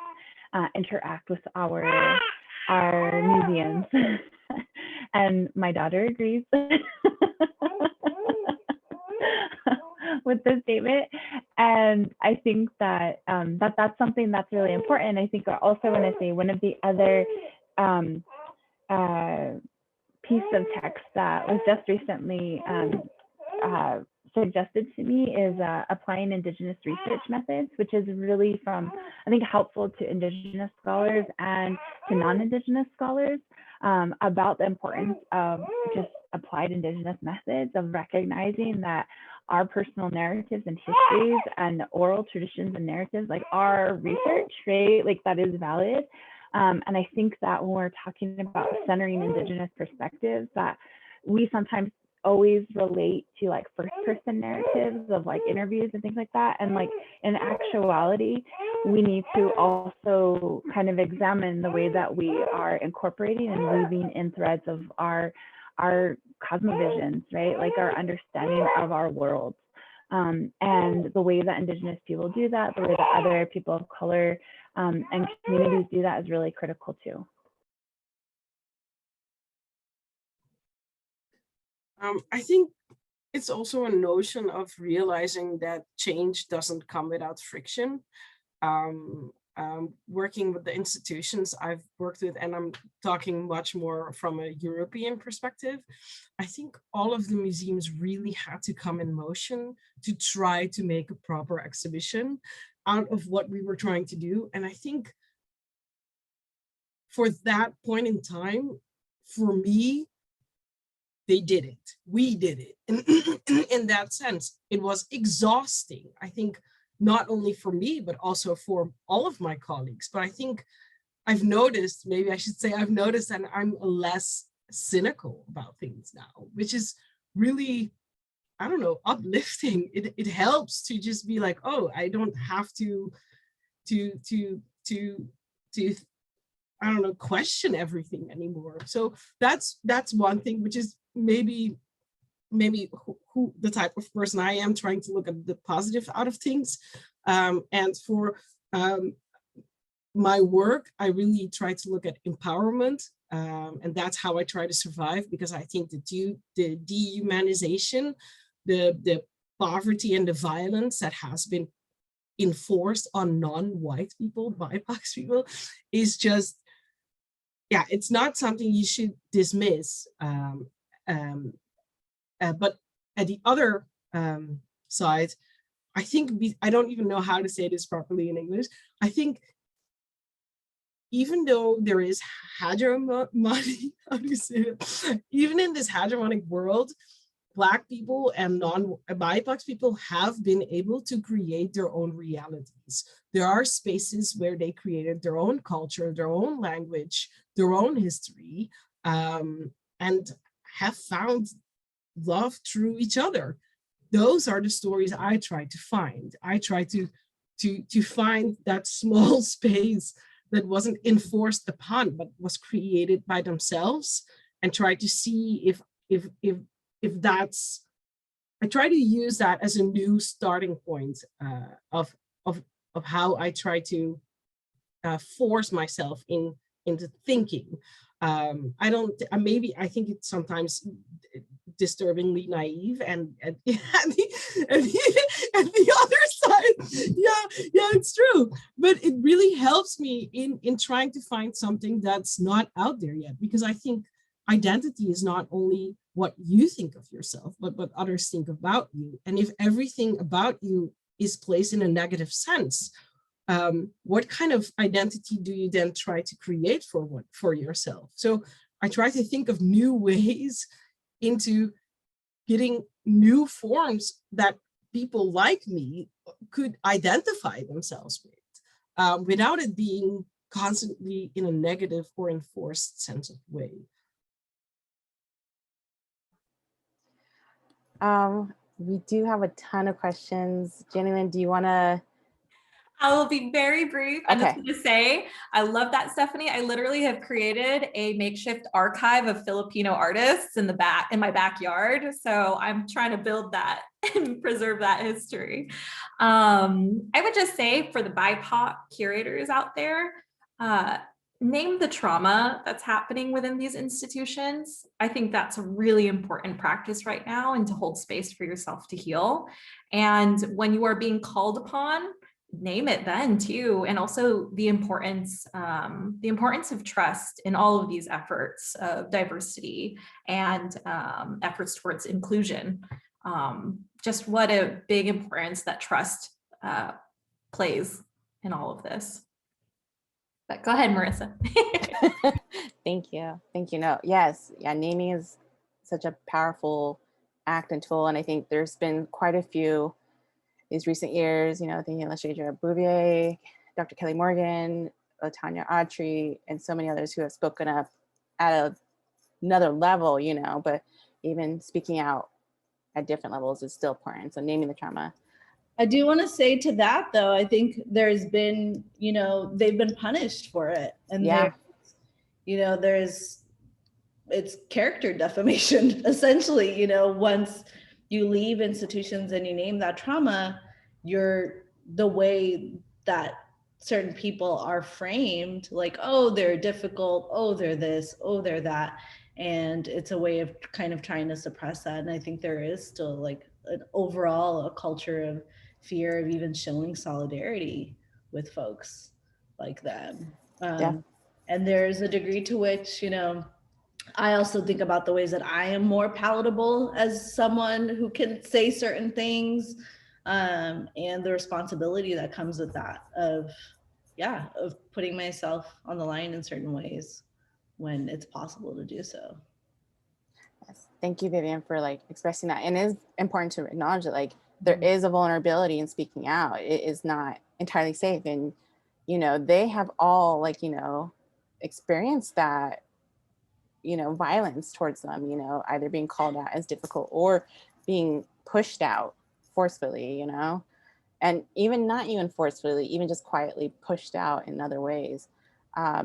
interact with our museums. And my daughter agrees. with this statement. And I think that that's something that's really important. I think I also want to say one of the other piece of text that was just recently suggested to me is applying Indigenous research methods, which is really I think, helpful to Indigenous scholars and to non-Indigenous scholars about the importance of just applied Indigenous methods, of recognizing that our personal narratives and histories and oral traditions and narratives, like our research, right, like that is valid. And I think that when we're talking about centering Indigenous perspectives, that we sometimes always relate to like first person narratives of like interviews and things like that. And like in actuality, we need to also kind of examine the way that we are incorporating and weaving in threads of our cosmovisions, right? Like our understanding of our world. And the way that Indigenous people do that, the way that other people of color and communities do that is really critical too. I think it's also a notion of realizing that change doesn't come without friction. Working with the institutions I've worked with, and I'm talking much more from a European perspective, I think all of the museums really had to come in motion to try to make a proper exhibition out of what we were trying to do. And I think for that point in time, for me, they did it. We did it. And in that sense, it was exhausting. I think not only for me, but also for all of my colleagues. But I think I've noticed, maybe I should say I've noticed that I'm less cynical about things now, which is really, I don't know, uplifting. It helps to just be like, oh, I don't have to I don't know, question everything anymore. So that's one thing, which is maybe who the type of person I am, trying to look at the positive out of things. And for my work, I really try to look at empowerment. And that's how I try to survive, because I think the dehumanization, the poverty and the violence that has been enforced on non-white people, BIPOC people, is just, yeah, it's not something you should dismiss. But at the other side, I think I don't even know how to say this properly in English. I think even though there is hegemony, how do you say it? Even in this hegemonic world, Black people and non-BIPOC people have been able to create their own realities. There are spaces where they created their own culture, their own language, their own history, and have found love through each other. Those are the stories I try to find. I try to find that small space that wasn't enforced upon, but was created by themselves, and try to see if that's, I try to use that as a new starting point of how I try to force myself into thinking. I think it's sometimes disturbingly naive, and the other side, yeah, it's true. But it really helps me in trying to find something that's not out there yet, because I think identity is not only what you think of yourself, but what others think about you. And if everything about you is placed in a negative sense, what kind of identity do you then try to create for yourself? So I try to think of new ways into getting new forms that people like me could identify themselves with, without it being constantly in a negative or enforced sense of way. We do have a ton of questions. Jacqueline, do you want to? I will be very brief. I'm just going to say, I love that, Stephanie. I literally have created a makeshift archive of Filipino artists in my backyard. So I'm trying to build that and preserve that history. I would just say, for the BIPOC curators out there, name the trauma that's happening within these institutions. I think that's a really important practice right now, and to hold space for yourself to heal. And when you are being called upon, name it then too. And also the importance of trust in all of these efforts of diversity and efforts towards inclusion. Just what a big importance that trust plays in all of this. But go ahead, Marissa. Thank you. Thank you. No, yes. Yeah, naming is such a powerful act and tool. And I think there's been quite a few these recent years, you know, thinking Lashadra Bouvier, Dr. Kelly Morgan, Tanya Autry, and so many others who have spoken up at another level, you know, but even speaking out at different levels is still important. So naming the trauma. I do want to say to that, though, I think there's been, you know, they've been punished for it. And yeah, you know, it's character defamation, essentially. You know, once you leave institutions and you name that trauma, the way that certain people are framed, like, oh, they're difficult, oh, they're this, oh, they're that. And it's a way of kind of trying to suppress that. And I think there is still like an overall a culture of fear of even showing solidarity with folks like them. And there's a degree to which, you know, I also think about the ways that I am more palatable as someone who can say certain things, and the responsibility that comes with that of putting myself on the line in certain ways when it's possible to do so. Yes. Thank you, Vivian, for like expressing that. And it is important to acknowledge that like there is a vulnerability in speaking out. It is not entirely safe. And, you know, they have all like, you know, experienced that, you know, violence towards them, you know, either being called out as difficult or being pushed out forcefully, you know, and even not even forcefully, even just quietly pushed out in other ways.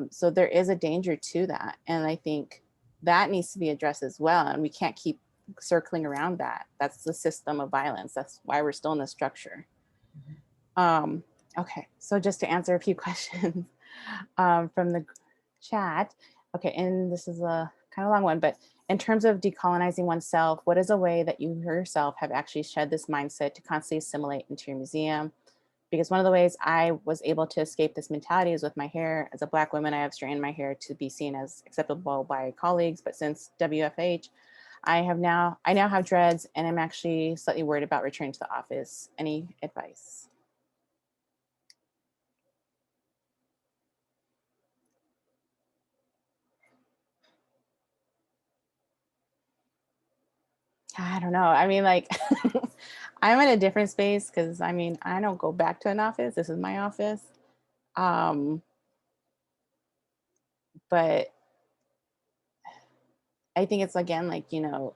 So there is a danger to that. And I think that needs to be addressed as well. And we can't keep circling around that. That's the system of violence. That's why we're still in this structure. Okay, so just to answer a few questions from the chat. Okay, and this is a kind of long one, but in terms of decolonizing oneself, what is a way that you yourself have actually shed this mindset to constantly assimilate into your museum? Because one of the ways I was able to escape this mentality is with my hair. As a Black woman, I have straightened my hair to be seen as acceptable by colleagues, but since WFH, I now have dreads, and I'm actually slightly worried about returning to the office. Any advice? I don't know. I mean, like, I'm in a different space because I mean, I don't go back to an office. This is my office. But I think it's again, like, you know,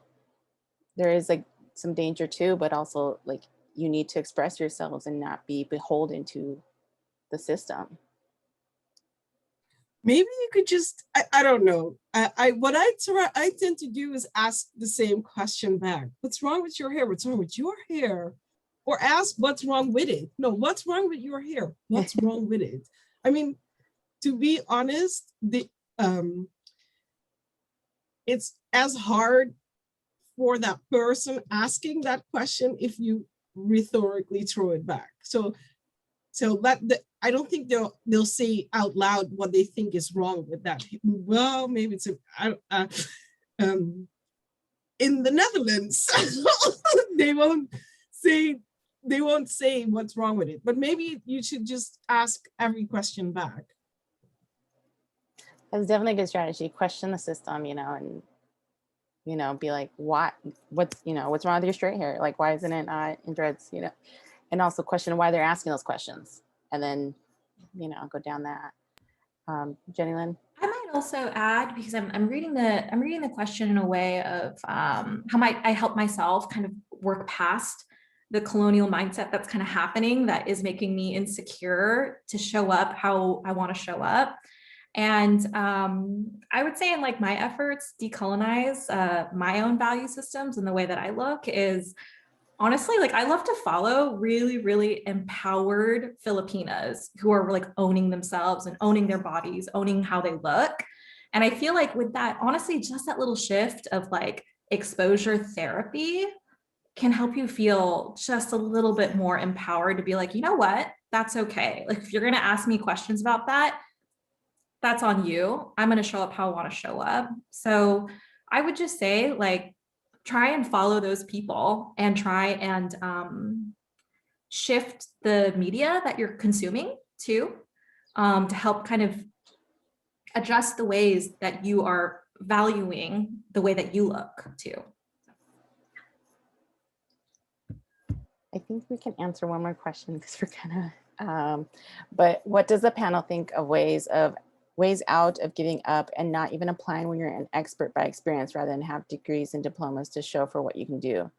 there is like some danger too, but also like you need to express yourselves and not be beholden to the system. Maybe you could just, I don't know. What I tend to do is ask the same question back. What's wrong with your hair? What's wrong with your hair? Or ask what's wrong with it? No, what's wrong with your hair? What's wrong with it? I mean, to be honest, it's as hard for that person asking that question if you rhetorically throw it back. So I don't think they'll say out loud what they think is wrong with that. Well, maybe it's in the Netherlands they won't say what's wrong with it. But maybe you should just ask every question back. That's definitely a good strategy. Question the system, you know, and you know, be like, what's wrong with your straight hair? Like, why isn't it in dreads? You know, and also question why they're asking those questions, and then, you know, go down that. Jenny Lynn. I might also add, because I'm reading the question in a way of how might I help myself kind of work past the colonial mindset that's kind of happening that is making me insecure to show up how I want to show up. And I would say in like my efforts, decolonize my own value systems and the way that I look is honestly, like I love to follow really, really empowered Filipinas who are like owning themselves and owning their bodies, owning how they look. And I feel like with that, honestly, just that little shift of like exposure therapy can help you feel just a little bit more empowered to be like, you know what, that's okay. Like if you're going to ask me questions about that, that's on you. I'm going to show up how I want to show up. So I would just say, like, try and follow those people and try and shift the media that you're consuming to help kind of adjust the ways that you are valuing the way that you look too. I think we can answer one more question because we're kind of, but what does the panel think of ways out of giving up and not even applying when you're an expert by experience rather than have degrees and diplomas to show for what you can do?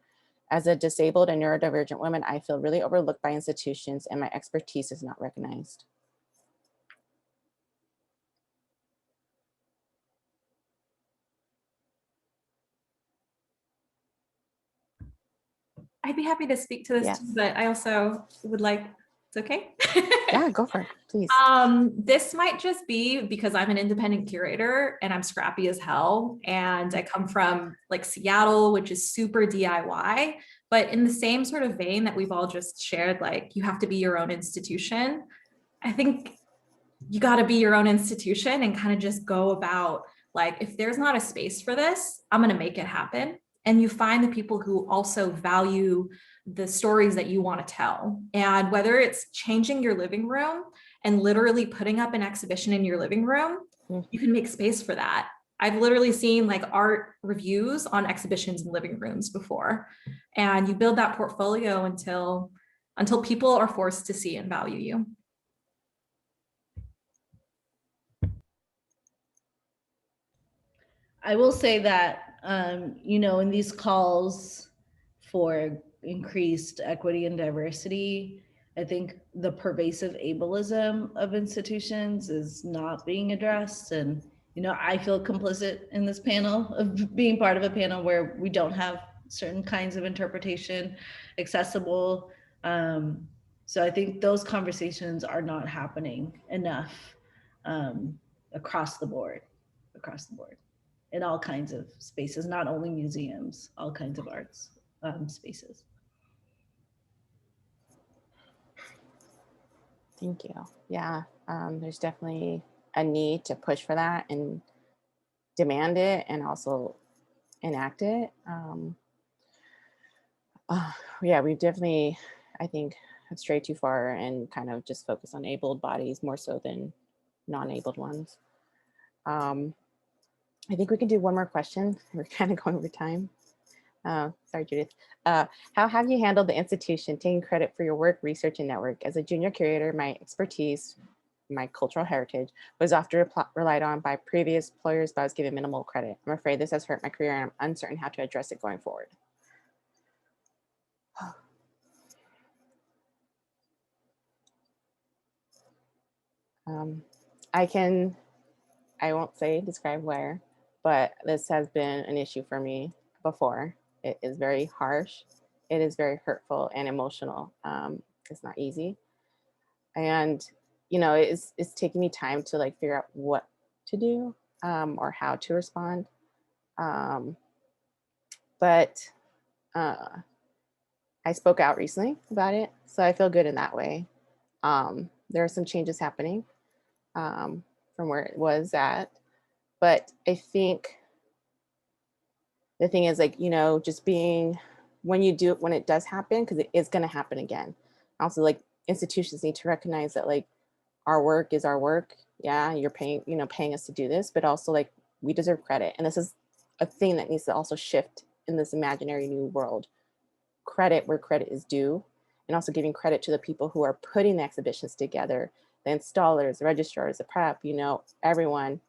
As a disabled and neurodivergent woman, I feel really overlooked by institutions and my expertise is not recognized. I'd be happy to speak to this, Yes. too, but I also would like, it's okay? Yeah, go for it, please. This might just be because I'm an independent curator and I'm scrappy as hell. And I come from like Seattle, which is super DIY, but in the same sort of vein that we've all just shared, like you have to be your own institution. I think you got to be your own institution and kind of just go about like, if there's not a space for this, I'm going to make it happen. And you find the people who also value the stories that you want to tell. And whether it's changing your living room and literally putting up an exhibition in your living room, you can make space for that. I've literally seen like art reviews on exhibitions in living rooms before. And you build that portfolio until people are forced to see and value you. I will say that, you know, in these calls for increased equity and diversity, I think the pervasive ableism of institutions is not being addressed. And, you know, I feel complicit in this panel of being part of a panel where we don't have certain kinds of interpretation accessible. So I think those conversations are not happening enough across the board. In all kinds of spaces, not only museums, all kinds of arts spaces. Thank you. Yeah, there's definitely a need to push for that and demand it and also enact it. Yeah, we've definitely, I think, have strayed too far and kind of just focus on abled bodies more so than non-abled ones. I think we can do one more question. We're kind of going over time. Sorry, Judith. How have you handled the institution taking credit for your work, research, and network? As a junior curator, my expertise, my cultural heritage was often relied on by previous employers, but I was given minimal credit. I'm afraid this has hurt my career and I'm uncertain how to address it going forward. I won't describe where, but this has been an issue for me before. It is very harsh. It is very hurtful and emotional. It's not easy. And, you know, it's taking me time to like figure out what to do or how to respond. But I spoke out recently about it, so I feel good in that way. There are some changes happening from where it was at, but I think the thing is like, you know, just being when it does happen, because it is going to happen again. Also, like institutions need to recognize that like our work is our work. Yeah, you're paying us to do this, but also like we deserve credit, and this is a thing that needs to also shift in this imaginary new world. Credit where credit is due, and also giving credit to the people who are putting the exhibitions together, the installers, the registrars, the prep, you know, everyone,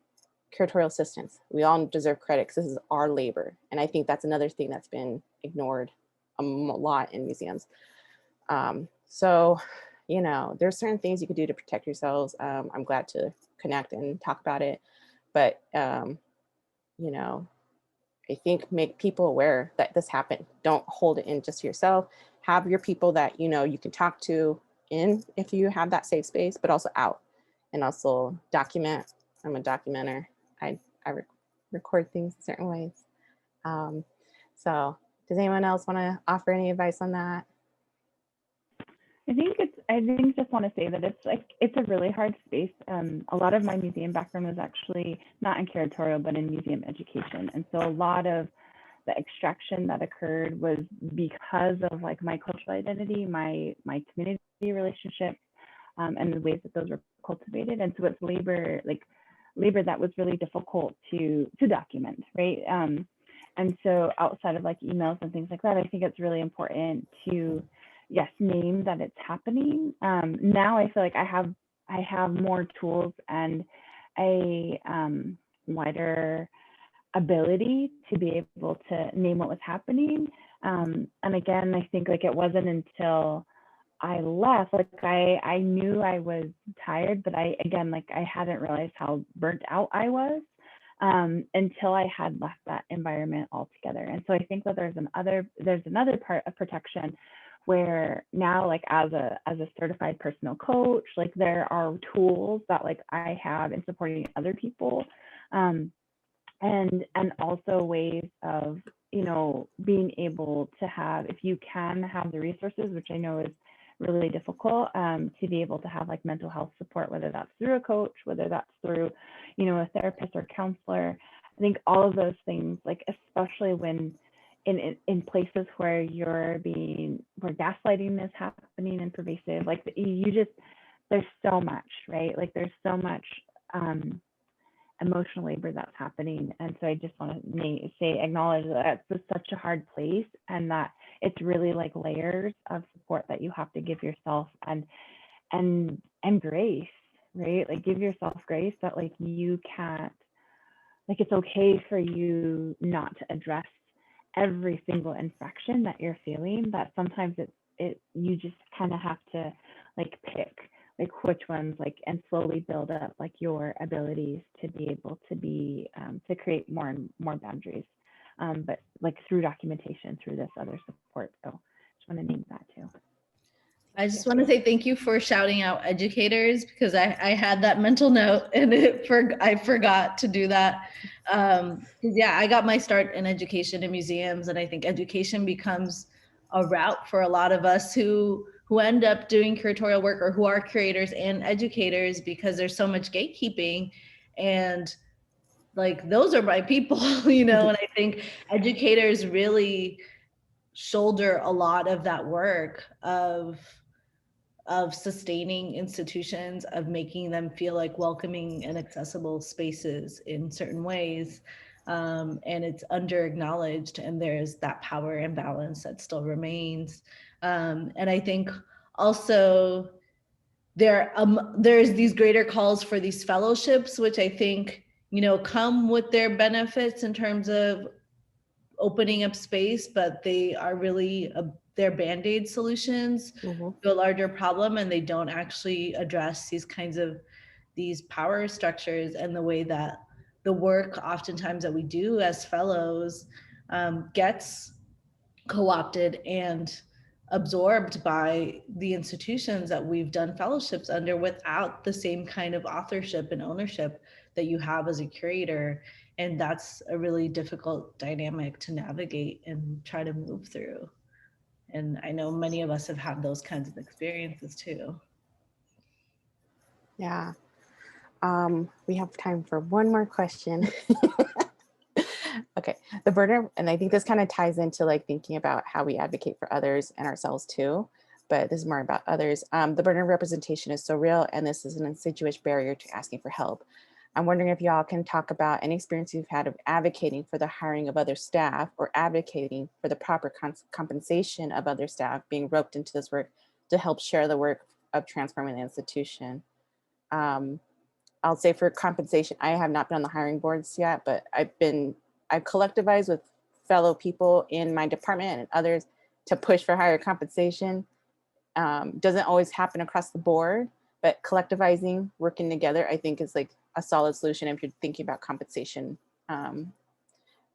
curatorial assistants. We all deserve credit because this is our labor. And I think that's another thing that's been ignored a lot in museums. So, you know, there's certain things you could do to protect yourselves. I'm glad to connect and talk about it, but, you know, I think make people aware that this happened. Don't hold it in just to yourself. Have your people that you know you can talk to in if you have that safe space, but also out, and also document. I'm a documenter. I record things in certain ways. So does anyone else want to offer any advice on that? I think just want to say that it's a really hard space. A lot of my museum background was actually not in curatorial, but in museum education. And so a lot of the extraction that occurred was because of like my cultural identity, my community relationships, and the ways that those were cultivated. And so it's labor that was really difficult to document, right? And so outside of like emails and things like that, I think it's really important to, yes, name that it's happening. Now I feel like I have more tools and a wider ability to be able to name what was happening. And again, I think like it wasn't until I left, like I knew I was tired, but I hadn't realized how burnt out I was until I had left that environment altogether. And so I think that there's another part of protection where now, like as a certified personal coach, like there are tools that like I have in supporting other people, and also ways of, you know, being able to have, if you can have the resources, which I know is really difficult, to be able to have like mental health support, whether that's through a coach, whether that's through, you know, a therapist or counselor. I think all of those things, like especially when in places where where gaslighting is happening and pervasive, like there's so much, right? Like there's so much emotional labor that's happening. And so I just want to acknowledge that it's such a hard place, and that it's really like layers of support that you have to give yourself, and grace, right? Like give yourself grace that like you can't, like it's okay for you not to address every single infraction that you're feeling, that sometimes you just kind of have to like pick like which ones, like, and slowly build up like your abilities to be able to be to create more and more boundaries, but like through documentation, through this other support. So just want to name that too. I just want to say thank you for shouting out educators, because I had that mental note and I forgot to do that. Yeah, I got my start in education in museums, and I think education becomes a route for a lot of us who end up doing curatorial work, or who are curators and educators, because there's so much gatekeeping, and like those are my people, you know. And I think educators really shoulder a lot of that work of sustaining institutions, of making them feel like welcoming and accessible spaces in certain ways. And it's under acknowledged, and there's that power imbalance that still remains. And I think also there's these greater calls for these fellowships, which I think, you know, come with their benefits in terms of opening up space, but they are really they're band-aid solutions to a larger problem, and they don't actually address these power structures and the way that the work oftentimes that we do as fellows gets co-opted and absorbed by the institutions that we've done fellowships under, without the same kind of authorship and ownership that you have as a curator. And that's a really difficult dynamic to navigate and try to move through. And I know many of us have had those kinds of experiences too. Yeah. We have time for one more question. Okay, the burden, and I think this kind of ties into like thinking about how we advocate for others and ourselves too, but this is more about others. The burden of representation is so real, and this is an insidious barrier to asking for help. I'm wondering if y'all can talk about any experience you've had of advocating for the hiring of other staff, or advocating for the proper compensation of other staff being roped into this work to help share the work of transforming the institution. I'll say for compensation, I have not been on the hiring boards yet, but I've collectivized with fellow people in my department and others to push for higher compensation. Doesn't always happen across the board, but collectivizing, working together, I think is like a solid solution if you're thinking about compensation.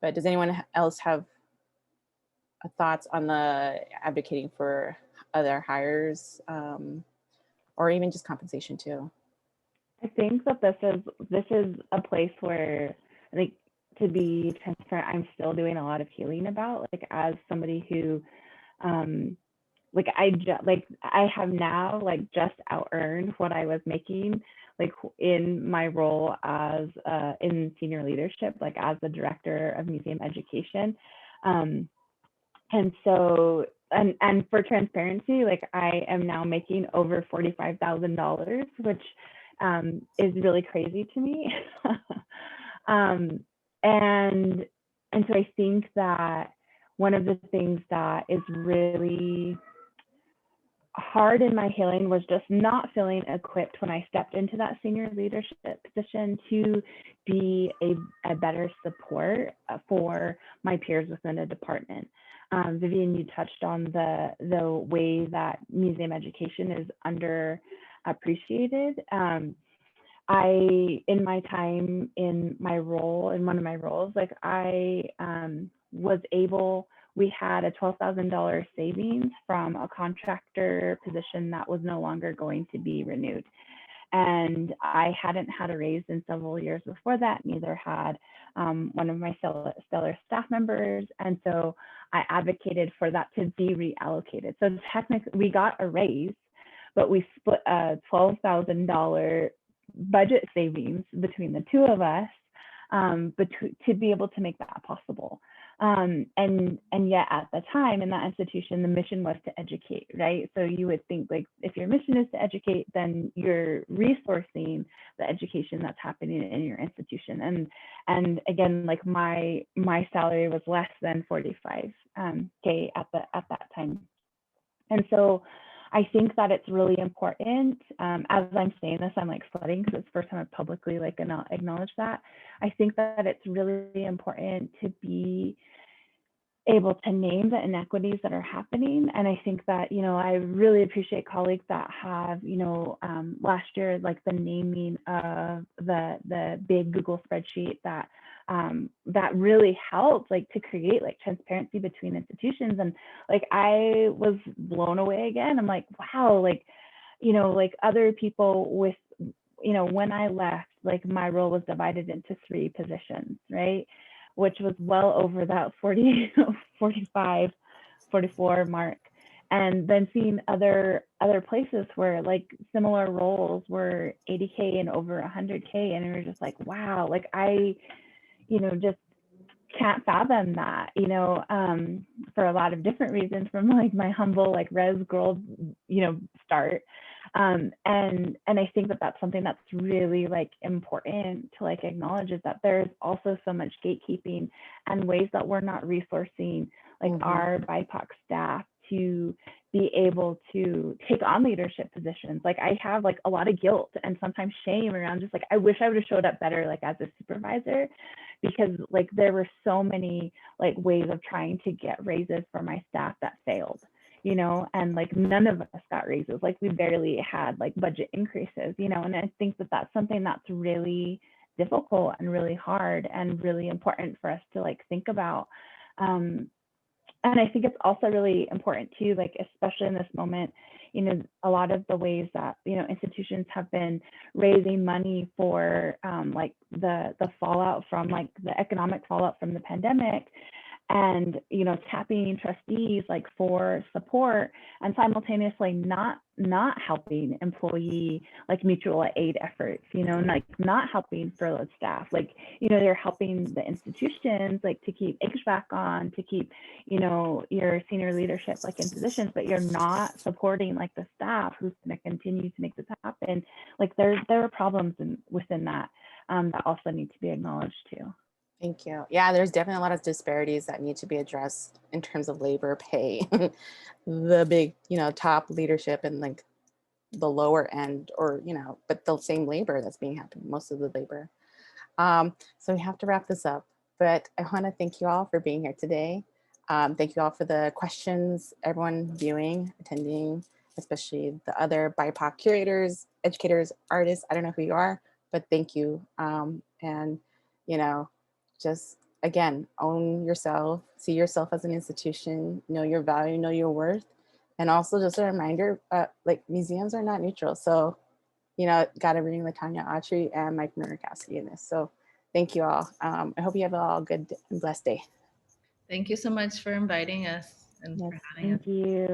But does anyone else have thoughts on the advocating for other hires, or even just compensation too? I think that this is a place where, like, to be transparent, I'm still doing a lot of healing about, like, as somebody who like I have now like just out earned what I was making like in my role as in senior leadership, like as the director of museum education. And so, and for transparency, like I am now making over $45,000, which is really crazy to me. And so I think that one of the things that is really hard in my healing was just not feeling equipped when I stepped into that senior leadership position to be a better support for my peers within a department. Vivian, you touched on the way that museum education is underappreciated. In my time in my role, in one of my roles, like I was able, we had a $12,000 savings from a contractor position that was no longer going to be renewed. And I hadn't had a raise in several years before that, neither had one of my stellar staff members. And so I advocated for that to be reallocated. So technically we got a raise, but we split a $12,000 budget savings between the two of us to be able to make that possible. And yet at the time in that institution, the mission was to educate, right? So you would think like if your mission is to educate, then you're resourcing the education that's happening in your institution. And again, like my salary was less than 45K at that time. And so I think that it's really important, as I'm saying this, I'm like sweating because it's the first time I've publicly like acknowledged that. I think that it's really important to be able to name the inequities that are happening. And I think that, you know, I really appreciate colleagues that have, you know, last year, like the naming of the big Google spreadsheet that that really helped like to create like transparency between institutions. And like I was blown away again. I'm like, wow, like, you know, like other people with, you know, when I left, like my role was divided into 3 positions, right? Which was well over that 40, 45, 44 mark. And then seeing other places where like similar roles were 80K and over 100K. And we were just like, wow, like I, you know, just can't fathom that, you know, for a lot of different reasons from like my humble like res girl, you know, start. And I think that that's something that's really like important to like acknowledge, is that there's also so much gatekeeping and ways that we're not resourcing like our BIPOC staff to be able to take on leadership positions. Like I have like a lot of guilt and sometimes shame around just like, I wish I would have showed up better like as a supervisor, because like there were so many like ways of trying to get raises for my staff that failed, you know, and like none of us got raises. Like we barely had like budget increases, you know, and I think that that's something that's really difficult and really hard and really important for us to like think about. And I think it's also really important too, like, especially in this moment, you know, a lot of the ways that, you know, institutions have been raising money for like the fallout from like the economic fallout from the pandemic, and, you know, tapping trustees like for support, and simultaneously not helping employee like mutual aid efforts, you know, like not helping furloughed staff, like, you know, they're helping the institutions like to keep HVAC on, to keep, you know, your senior leadership like in positions, but you're not supporting like the staff who's going to continue to make this happen. Like there are problems within that that also need to be acknowledged too. Thank you. Yeah, there's definitely a lot of disparities that need to be addressed in terms of labor pay. The big, you know, top leadership and like the lower end, or, you know, but the same labor that's being happened, most of the labor. So we have to wrap this up, but I want to thank you all for being here today. Thank you all for the questions, everyone viewing, attending, especially the other BIPOC curators, educators, artists. I don't know who you are, but thank you. And, you know, just again, own yourself, see yourself as an institution, know your value, know your worth. And also just a reminder, like museums are not neutral. So, you know, got to bring Latanya Autry and Mike Murakowski in this. So thank you all. I hope you have all a good and blessed day. Thank you so much for inviting us and Yes. for having us. Thank you.